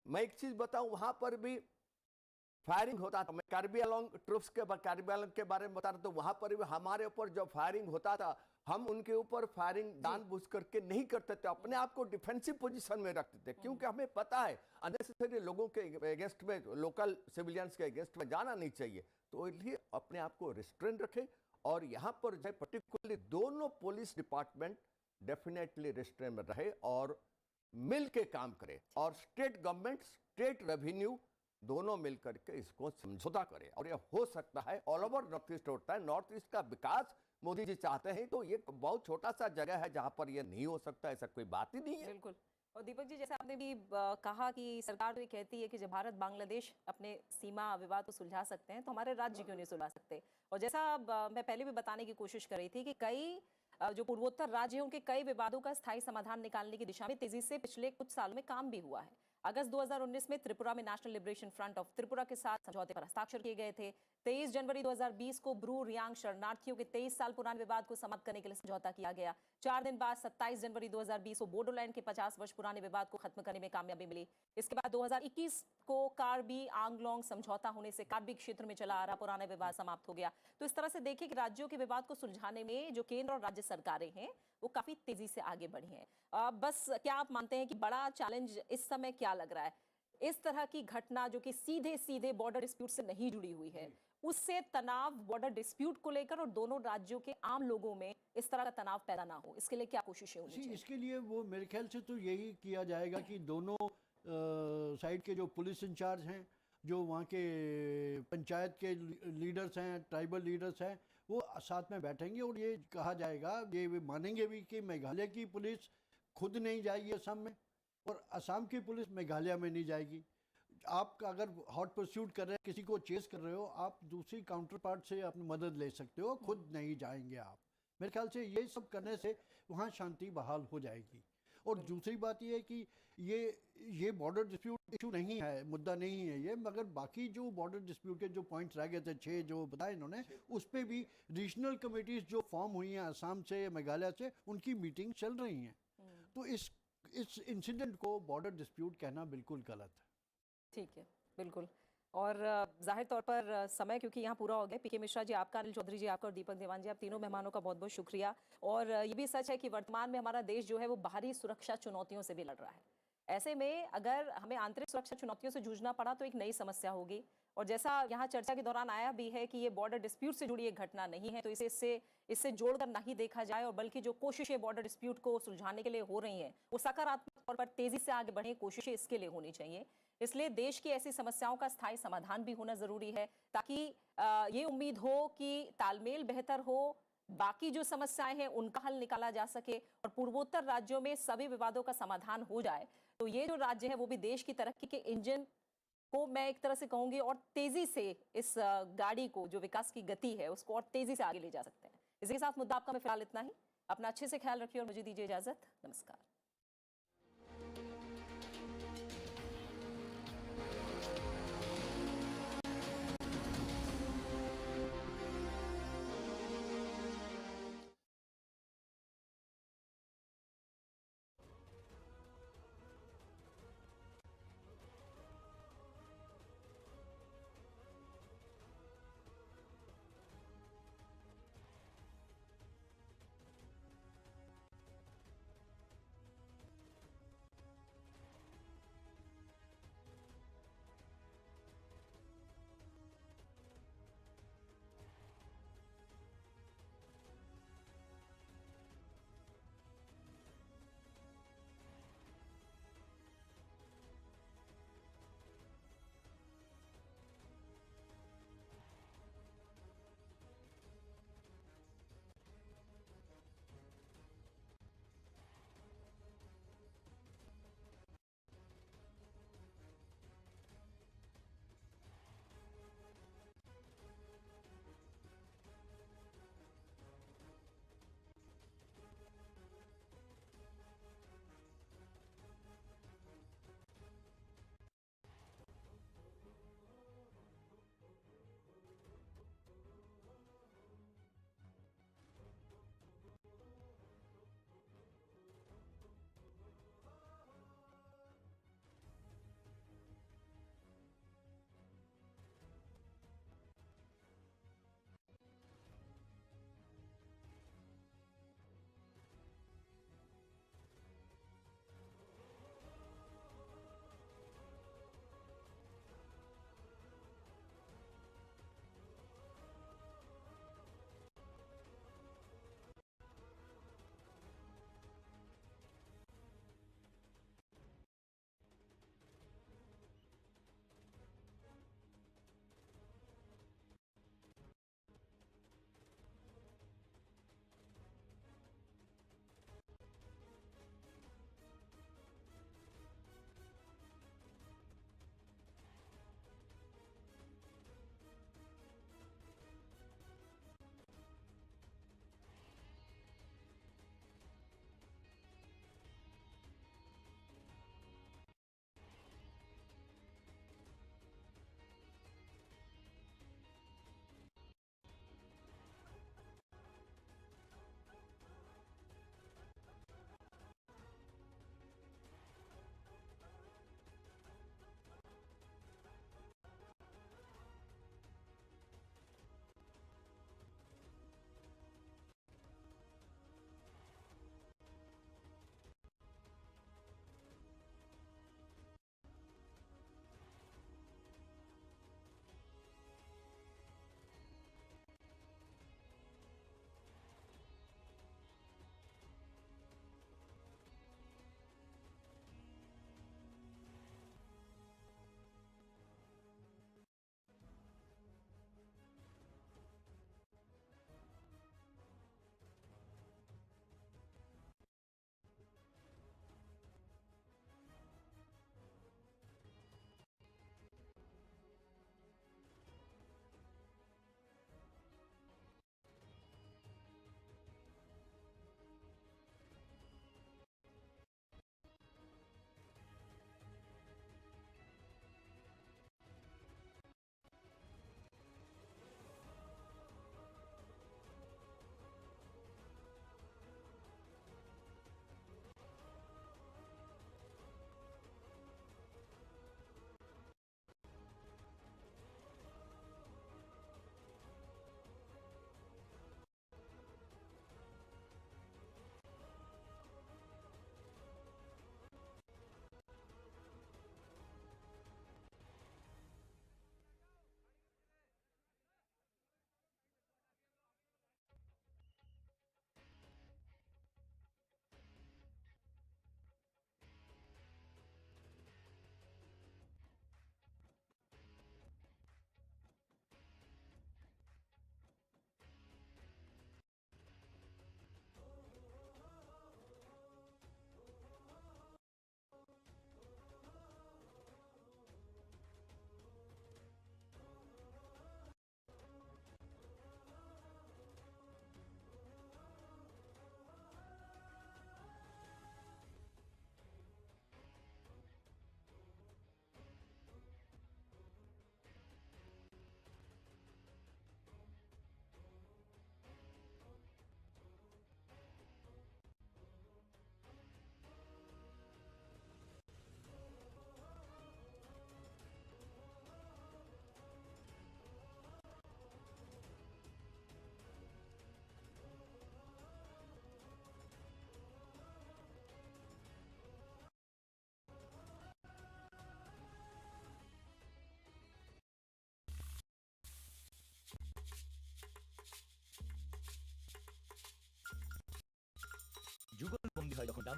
[SPEAKER 8] मैं एक चीज बताऊं, वहां पर भी फायरिंग होता था। मैं कार्बी आंगलोंग ट्रूप्स कार्बी आंगलोंग के बारे में बता रहा था, वहां पर भी हमारे ऊपर जब फायरिंग होता था, हम उनके ऊपर फायरिंग जानबूझ करके नहीं करते थे, अपने आप को डिफेंसिव पोजीशन में रखते थे, क्योंकि हमें पता है अननेसेसरी लोगों के अगेंस्ट में, लोकल सिविलियंस के अगेंस्ट में जाना नहीं चाहिए। तो इसलिए अपने आप को रिस्ट्रेन रखें। और यहाँ पर जो पर्टिकुलरली दोनों पुलिस डिपार्टमेंट डेफिनेटली रिस्ट्रेन में रहे और मिल के काम करे। और स्टेट गवर्नमेंट, स्टेट रेवेन्यू दोनों मिलकर के इसको समझौता करें, और ये हो सकता है। ऑल ओवर नॉर्थ ईस्ट होता है, नॉर्थ ईस्ट का विकास मोदी जी चाहते हैं, तो ये बहुत छोटा सा जगह है जहां पर ये नहीं हो सकता, ऐसा कोई बात ही नहीं है।
[SPEAKER 5] बिल्कुल। और दीपक जी, जैसे आपने भी कहा कि सरकार तो ये कहती है कि जब भारत बांग्लादेश अपने सीमा विवाद को सुलझा सकते हैं तो हमारे राज्य क्यों नहीं सुलझा सकते। और जैसा मैं पहले भी बताने की कोशिश कर रही थी कि कई जो पूर्वोत्तर राज्य हैं उनके कई विवादों का स्थायी समाधान निकालने की दिशा में तेजी से पिछले कुछ साल में काम भी हुआ है। अगस्त 2019 में त्रिपुरा में national liberation front of Tripura के साथ समझौते पर हस्ताक्षर किए गए थे। 23 जनवरी 2020 को ब्रू रियांग शरणार्थियों के 23 साल पुराने विवाद को समाप्त करने के लिए समझौता किया गया। 4 दिन बाद 27 जनवरी 2020 को बोडोलैंड के 50 वर्ष पुराने विवाद को खत्म करने में कामयाबी मिली। इसके बाद 2021 को कार्बी आंगलोंग समझौता होने से कार्बी क्षेत्र में चला आ रहा पुराना विवाद समाप्त हो गया। तो इस तरह से देखिए कि राज्यों के विवाद को सुलझाने में जो केंद्र और राज्य सरकारें हैं वो काफी तेजी से आगे बढ़ी हैं। बस क्या आप मानते हैं कि बड़ा चैलेंज इस समय क्या लग रहा है? इस तरह की घटना जो कि सीधे सीधे बॉर्डर डिस्प्यूट से नहीं जुड़ी हुई है, उससे तनाव बॉर्डर डिस्प्यूट को लेकर और दोनों राज्यों के आम लोगों में इस तरह का तनाव पैदा ना हो, इसके लिए क्या कोशिशें होनी चाहिए?
[SPEAKER 6] इसके लिए वो मेरे ख्याल से तो यही किया जाएगा कि दोनों साइड के जो पुलिस इंचार्ज हैं, जो वहाँ के पंचायत के लीडर्स हैं, ट्राइबल लीडर्स हैं, वो साथ में बैठेंगे और ये कहा जाएगा, ये मानेंगे भी कि मेघालय की पुलिस खुद नहीं जाएगी असम में और असम की पुलिस मेघालय में नहीं जाएगी। आप अगर हॉट परस्यूट कर रहे हैं, किसी को चेस कर रहे हो, आप दूसरी काउंटर पार्ट से अपनी मदद ले सकते हो, खुद नहीं जाएंगे आप। मेरे ख्याल से ये सब करने से वहाँ शांति बहाल हो जाएगी। और दूसरी बात ये है कि ये बॉर्डर डिस्प्यूट इशू नहीं है, मुद्दा नहीं है ये, मगर बाकी जो बॉर्डर डिस्प्यूट के जो पॉइंट्स रह गए थे 6 जो बताए इन्होंने, उस पर भी रीजनल कमेटीज जो फॉर्म हुई हैं असम से, मेघालय से, उनकी मीटिंग चल रही हैं। तो इस इंसिडेंट को बॉर्डर डिस्प्यूट कहना बिल्कुल गलत है।
[SPEAKER 5] ठीक है, बिल्कुल। और जाहिर तौर पर समय क्योंकि यहाँ पूरा हो गया। पीके मिश्रा जी आपका, अनिल चौधरी जी आपका और दीपक देवान जी, आप तीनों मेहमानों का बहुत बहुत शुक्रिया। और ये भी सच है कि वर्तमान में हमारा देश जो है वो बाहरी सुरक्षा चुनौतियों से भी लड़ रहा है। ऐसे में अगर हमें आंतरिक सुरक्षा चुनौतियों से जूझना पड़ा तो एक नई समस्या होगी। और जैसा यहाँ चर्चा के दौरान आया भी है कि ये बॉर्डर डिस्प्यूट से जुड़ी एक घटना नहीं है, तो इससे जोड़कर नहीं देखा जाए और बल्कि जो कोशिशें बॉर्डर डिस्प्यूट को सुलझाने के लिए हो रही हैं वो सकारात्मक तौर पर तेजी से आगे बढ़े, कोशिशें इसके लिए होनी चाहिए। इसलिए देश की ऐसी समस्याओं का स्थायी समाधान भी होना जरूरी है ताकि ये उम्मीद हो कि तालमेल बेहतर हो, बाकी जो समस्याएं हैं उनका हल निकाला जा सके और पूर्वोत्तर राज्यों में सभी विवादों का समाधान हो जाए। तो ये जो राज्य है वो भी देश की तरक्की के इंजन को मैं एक तरह से कहूंगी और तेजी से इस गाड़ी को, जो विकास की गति है उसको और तेजी से आगे ले जा सकते हैं। इसी के साथ मुद्दा आपका में फिलहाल इतना ही। अपना अच्छे से ख्याल रखिए और मुझे दीजिए इजाजत। नमस्कार।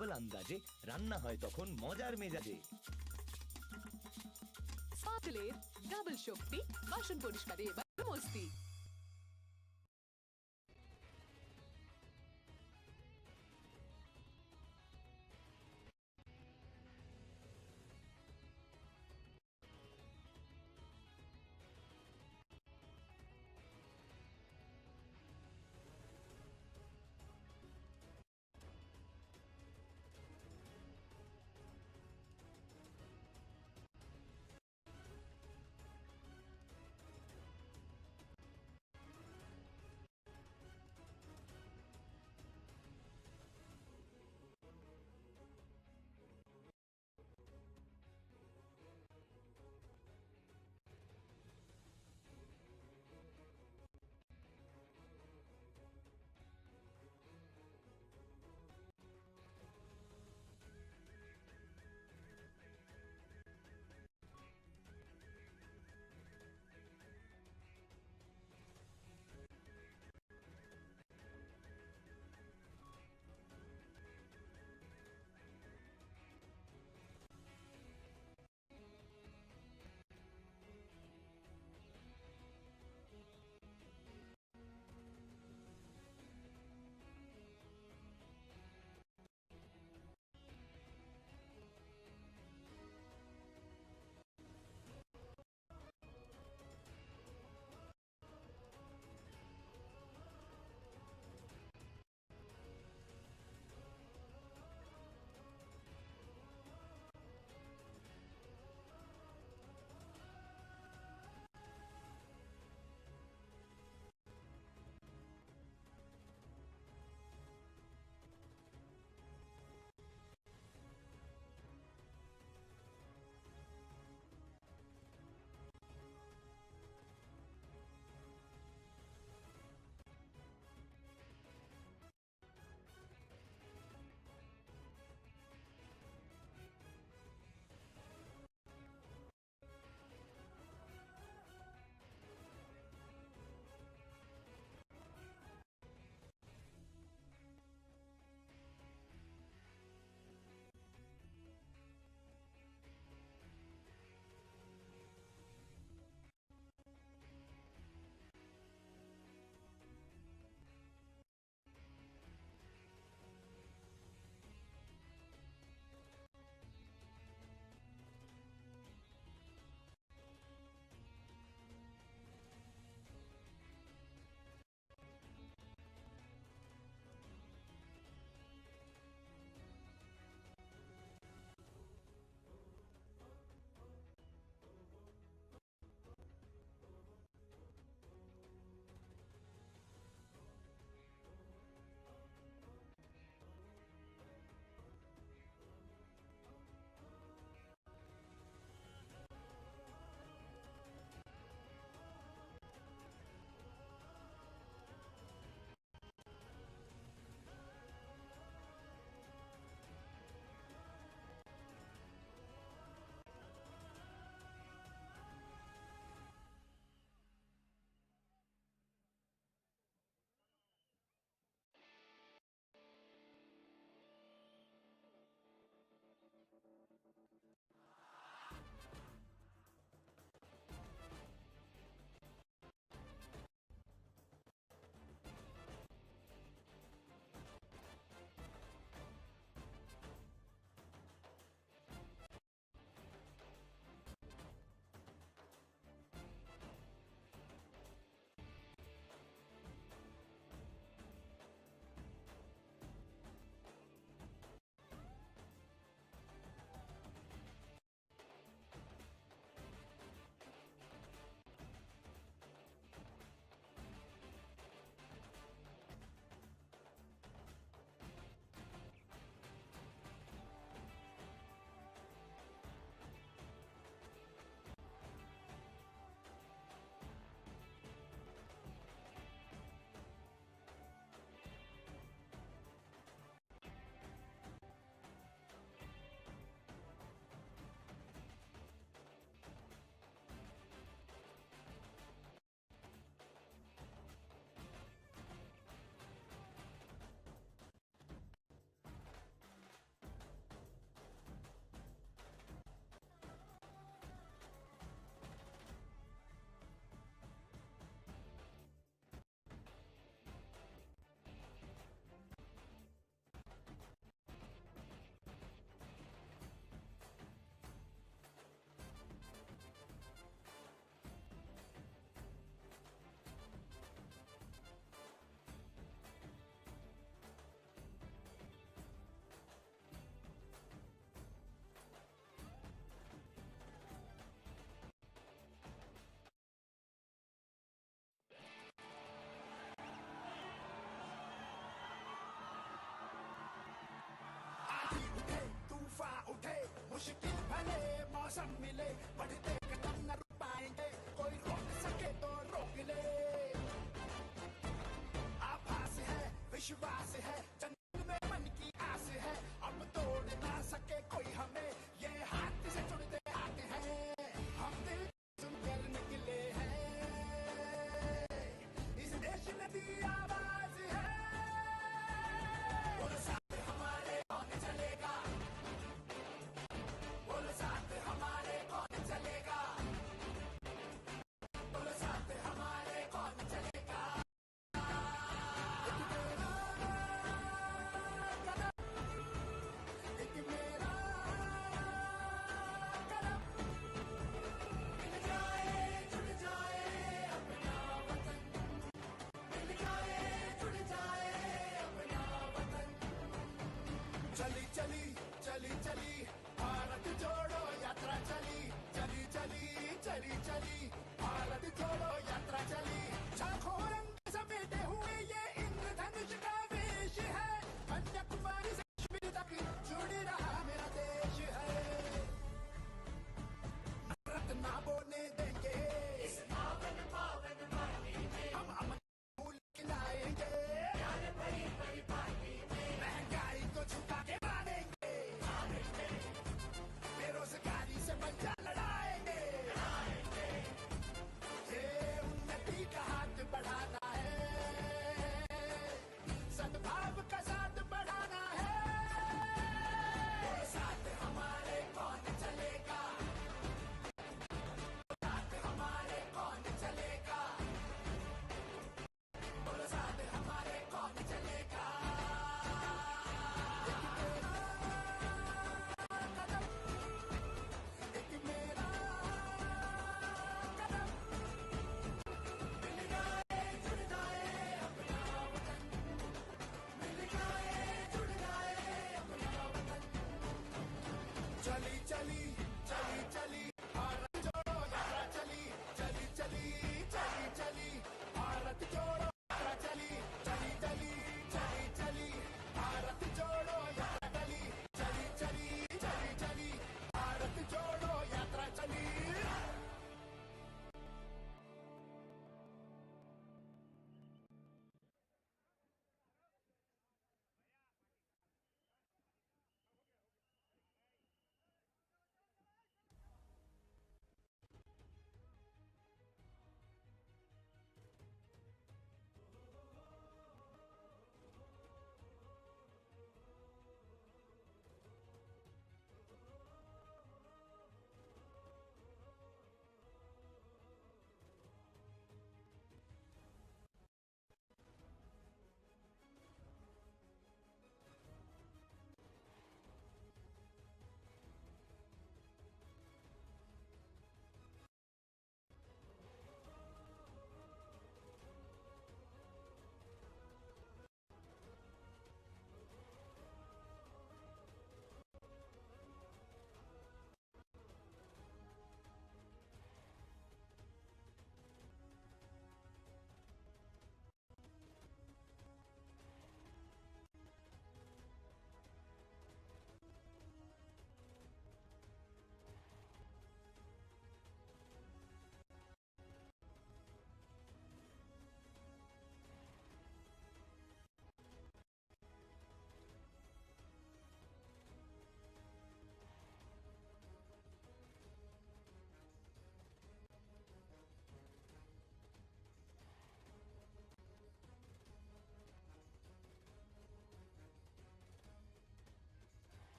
[SPEAKER 9] ডাবল আন্দাজে রান্না হয় তখন মজার মেজাজে।
[SPEAKER 10] স্পার্কলের ডাবল শক্তি বাসন পরিষ্কারে এবার মস্তি।
[SPEAKER 11] मुश्किल भले मौसम मिले बढ़ते कदम न रुक पाएंगे कोई रोक सके तो रोक ले आभास है विश्वास है जंगल में मन की आस है अब तोड़ ना सके कोई हमें ये हाथ से जुड़ते आते हैं हम दिल सुनकर निकले हैं इस देश में भी आवाज है बोलो साथ हमारे कौन चलेगा बोलो साथ हमारे कौन चलेगा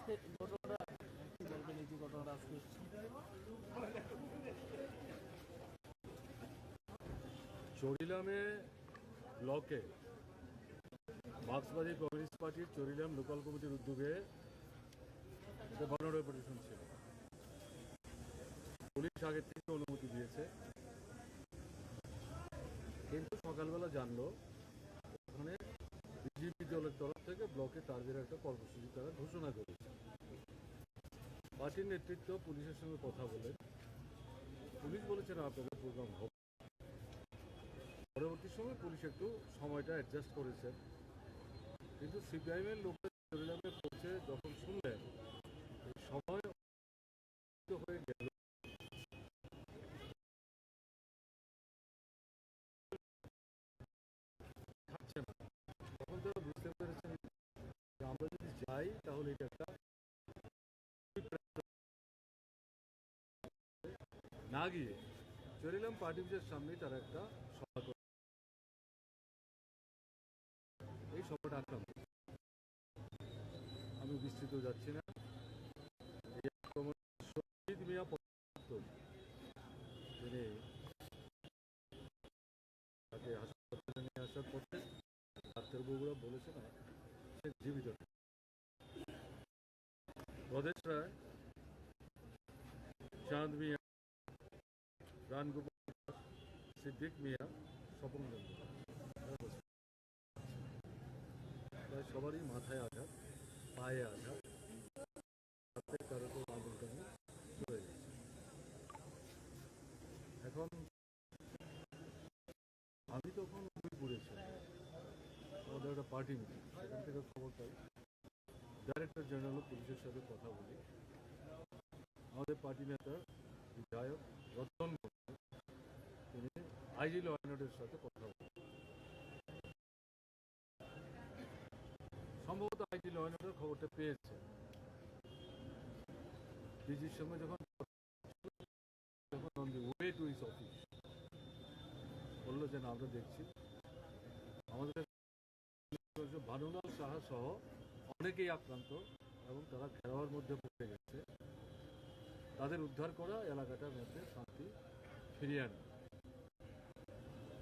[SPEAKER 4] আজকে ঘটনাটা কি বলবেন এই যে ঘটনাটা আজকে
[SPEAKER 12] চরিলামে ব্লকে মার্ক্সবাদী কমিউনিস্ট পার্টির চরিলাম লোকাল কমিটির উদ্যোগে একটা গণডেপুটেশন ছিল। পুলিশ আগের থেকে অনুমতি দিয়েছে, কিন্তু সকালবেলা জানলো ওখানে বিজেপি দলের তরফ থেকে ব্লকে টার্গেট একটা কর্মসূচি তারা ঘোষণা করেছে। পার্টির নেতৃত্ব পুলিশের সঙ্গে কথা বলে পুলিশ বলেছে না আপনাদের প্রোগ্রাম হবে। পরবর্তী সময় পুলিশ একটু সময়টা অ্যাডজাস্ট করেছে, কিন্তু সিপিআইএমের লোকের চরিলামে পৌঁছে যখন শুনলেন এই সময় হয়ে গেল, থাকছে না, তখন তারা বুঝতে পেরেছেন যে আমরা যদি যাই তাহলে এটা একটা না গিয়ে চরিলাম পার্টি অফিসের সামনেই তারা একটা সভা করে এই সভাটা আক্রান্ত। আমি বিস্তৃত যাচ্ছি না। এই আক্রমণ শহীদ মিয়া তিনি তাকে হাসপাতালে নিয়ে আসার পথে ডাক্তারবাবুরা বলেছে না সে জীবিত। প্রদেশ রায়, চাঁদ মিয়া, রানগোপাল, সিদ্দিক মিয়া, স্বপন প্রায় সবারই মাথায় আঘাত, পায়ে আঘাত, হাতে কারো তো আঙুলটানি চলে গেছে। এখন আমি তখন ঘুরেছিলাম, আমাদের একটা পার্টি মিটিং, সেখান থেকে খবর পাই ডাইরেক্টর জেনারেল পুলিশের সাথে কথা বলি। আমাদের পার্টি নেতা বিধায়ক রতন তিনি আইজি ল অ্যান্ড অর্ডারের সাথে কথা বলেন। সম্ভবত আইজি ল অ্যান্ড অর্ডার খবরটা পেয়েছে। ডিজির সঙ্গে যখন on the way to his office বললো যে না আমরা দেখছি, আমাদের ভানুলাল সাহা সহ অনেকেই আক্রান্ত এবং তারা ঘেরাওয়ার মধ্যে পড়ে গেছে, তাদের উদ্ধার করা, এলাকাটার মধ্যে শান্তি ফিরিয়ে আনা।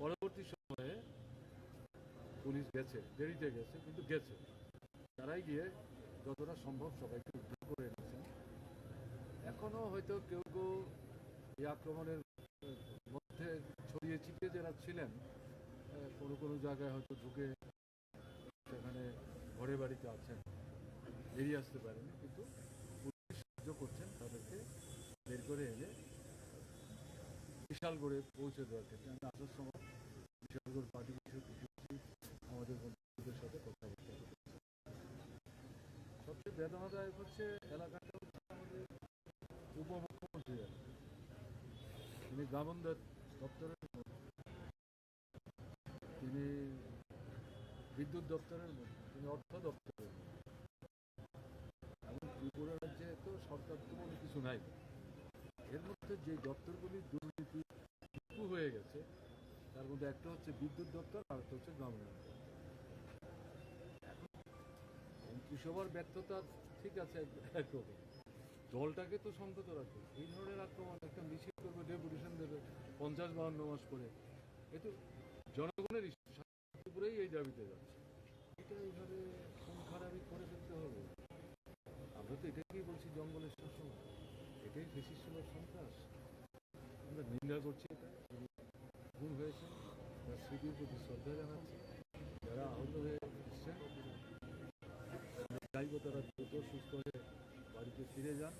[SPEAKER 12] পরবর্তী সময়ে পুলিশ গেছে, দেরিতে গেছে কিন্তু গেছে, তারাই গিয়ে যতটা সম্ভব সবাইকে উদ্ধার করে এনেছেন। এখনও হয়তো কেউ কেউ এই আক্রমণের মধ্যে ছড়িয়ে ছিটিয়ে যারা ছিলেন কোনো কোনো জায়গায় হয়তো ঢুকে সেখানে ঘরে বাড়িতে আছেন, বেরিয়ে আসতে পারেনি, কিন্তু পুলিশ সাহায্য করছেন তাদেরকে বের করে এনে বিশালগড়ে পৌঁছে দেওয়ার ক্ষেত্রে। আমি আসার সময় বিশালগড় পার্টি আমাদের বন্ধুদের সাথে কথাবার্তা বলছি। সবচেয়ে বেদনাদায়ক হচ্ছে এলাকাটা হচ্ছে আমাদের উপমুখ্যমন্ত্রী, তিনি গ্রামীণ দপ্তরের মধ্যে, তিনি বিদ্যুৎ দপ্তরের মধ্যে, তিনি অর্থ দপ্তরের মধ্যে, এবং ত্রিপুরা রাজ্যে তো সরকার তো কোনো কিছু নাই। এর মধ্যে যে দপ্তরগুলি দুর্নীতি শুরু হয়ে গেছে তার মধ্যে একটা হচ্ছে বিদ্যুৎ দপ্তর, আর একটা হচ্ছে গ্রামীণ দপ্তর। মন্ত্রিসভার ব্যর্থতা ঠিক আছে একরকম, দলটাকে তো সংযত রাখবে। এই ধরনের আক্রমণ, একটা মিছিল করবে, ডেপুটেশন দেবে 50-52 মাস করে, এ তো জনগণের ত্রিপুরাই এই দাবিতে যাচ্ছে। এটা এইভাবে খুন খারাপি করে ফেলতে হবে? আমরা তো এটাকেই বলছি জঙ্গলের শাসন, এটাই ফেসিস্টের সন্ত্রাস। আমরা নিন্দা করছি এটা, খুন হয়েছে তার স্মৃতির প্রতি শ্রদ্ধা জানাচ্ছি। যারা আহত হয়ে এসছেন চাইব তারা দ্রুত সুস্থ হয়ে বাড়িতে ফিরে যান।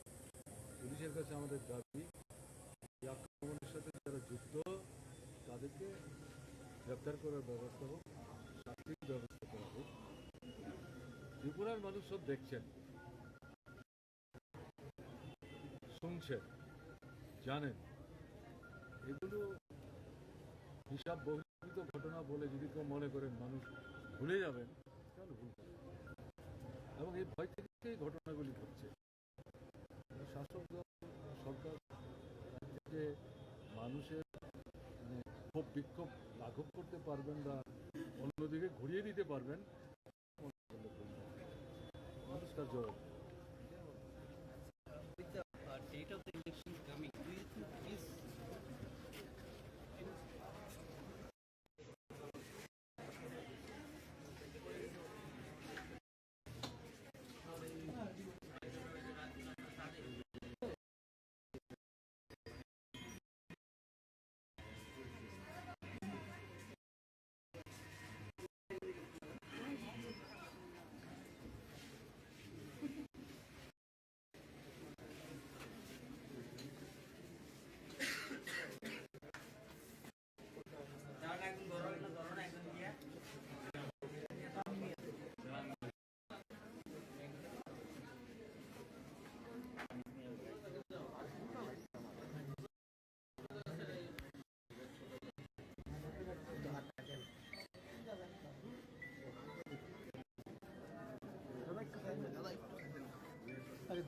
[SPEAKER 12] পুলিশের কাছে আমাদের দাবি, এই আক্রমণের সাথে যারা যুক্ত তাদেরকে গ্রেপ্তার করার ব্যবস্থা হোক, শাস্তির ব্যবস্থা করা হোক। ত্রিপুরার মানুষ সব দেখছেন, শুনছেন, জানেন। এগুলো হিসাব বহির্ভূত ঘটনা বলে যদি কেউ মনে করেন মানুষ ভুলে যাবেন, তাহলে ভুল করেন। এবং এই ভয় থেকে এই ঘটনাগুলি ঘটছে। শাসক দল, সরকার যে মানুষের ক্ষোভ বিক্ষোভ লাঘব করতে পারবেন বা অন্যদিকে ঘুরিয়ে দিতে পারবেন, মানুষ তার জবাব।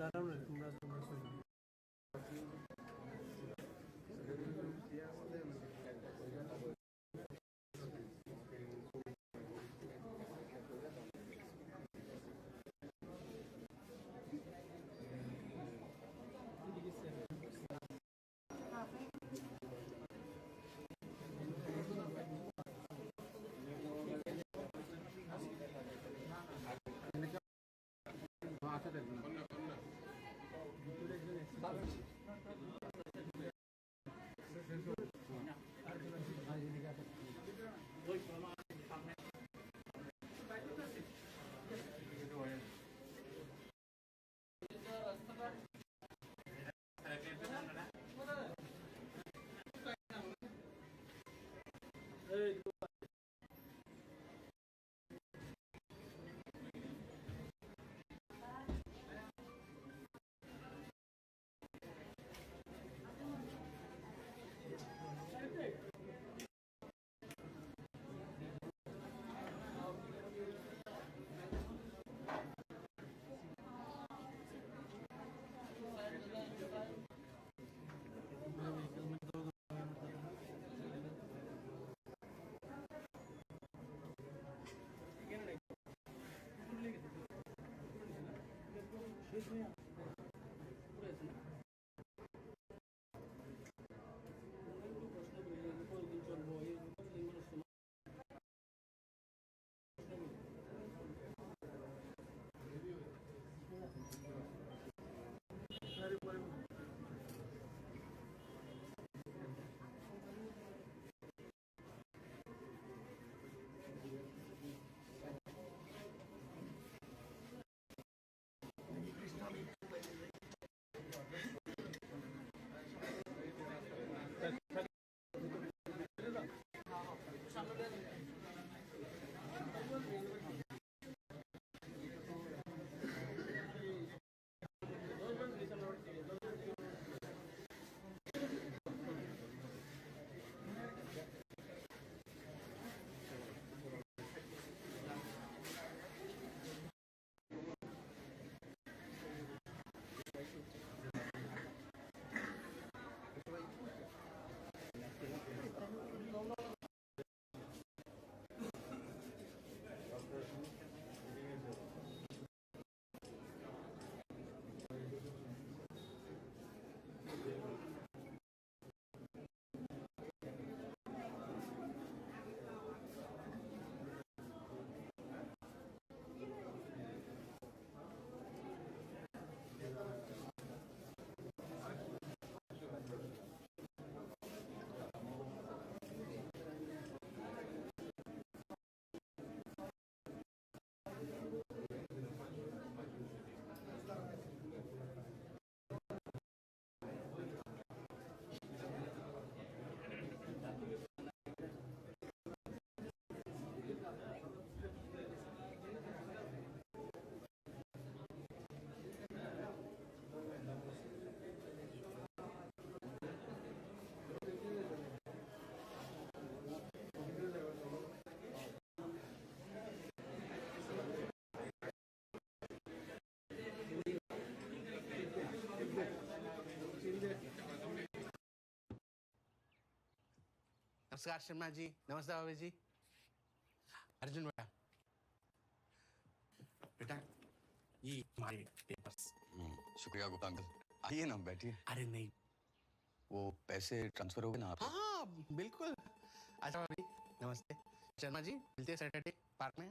[SPEAKER 12] দাঁড়াও না তোমরা তোমরা শুনো
[SPEAKER 13] नमस्कार शर्मा जी, नमस्ते भाभी जी। अर्जुन बेटा, बेटा ये हमारे पेपर्स।
[SPEAKER 14] शुक्रिया गुप्ता अंकल, आइए ना बैठिए।
[SPEAKER 13] अरे नहीं,
[SPEAKER 14] वो पैसे ट्रांसफर हो गए ना आपके?
[SPEAKER 13] हाँ बिल्कुल। अच्छा भाभी, नमस्ते। शर्मा जी, मिलते हैं सैटरडे पार्क में।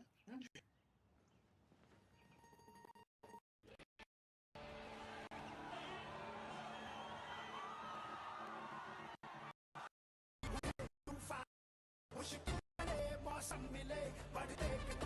[SPEAKER 11] मुश्किल मौसम मिले बढ़ते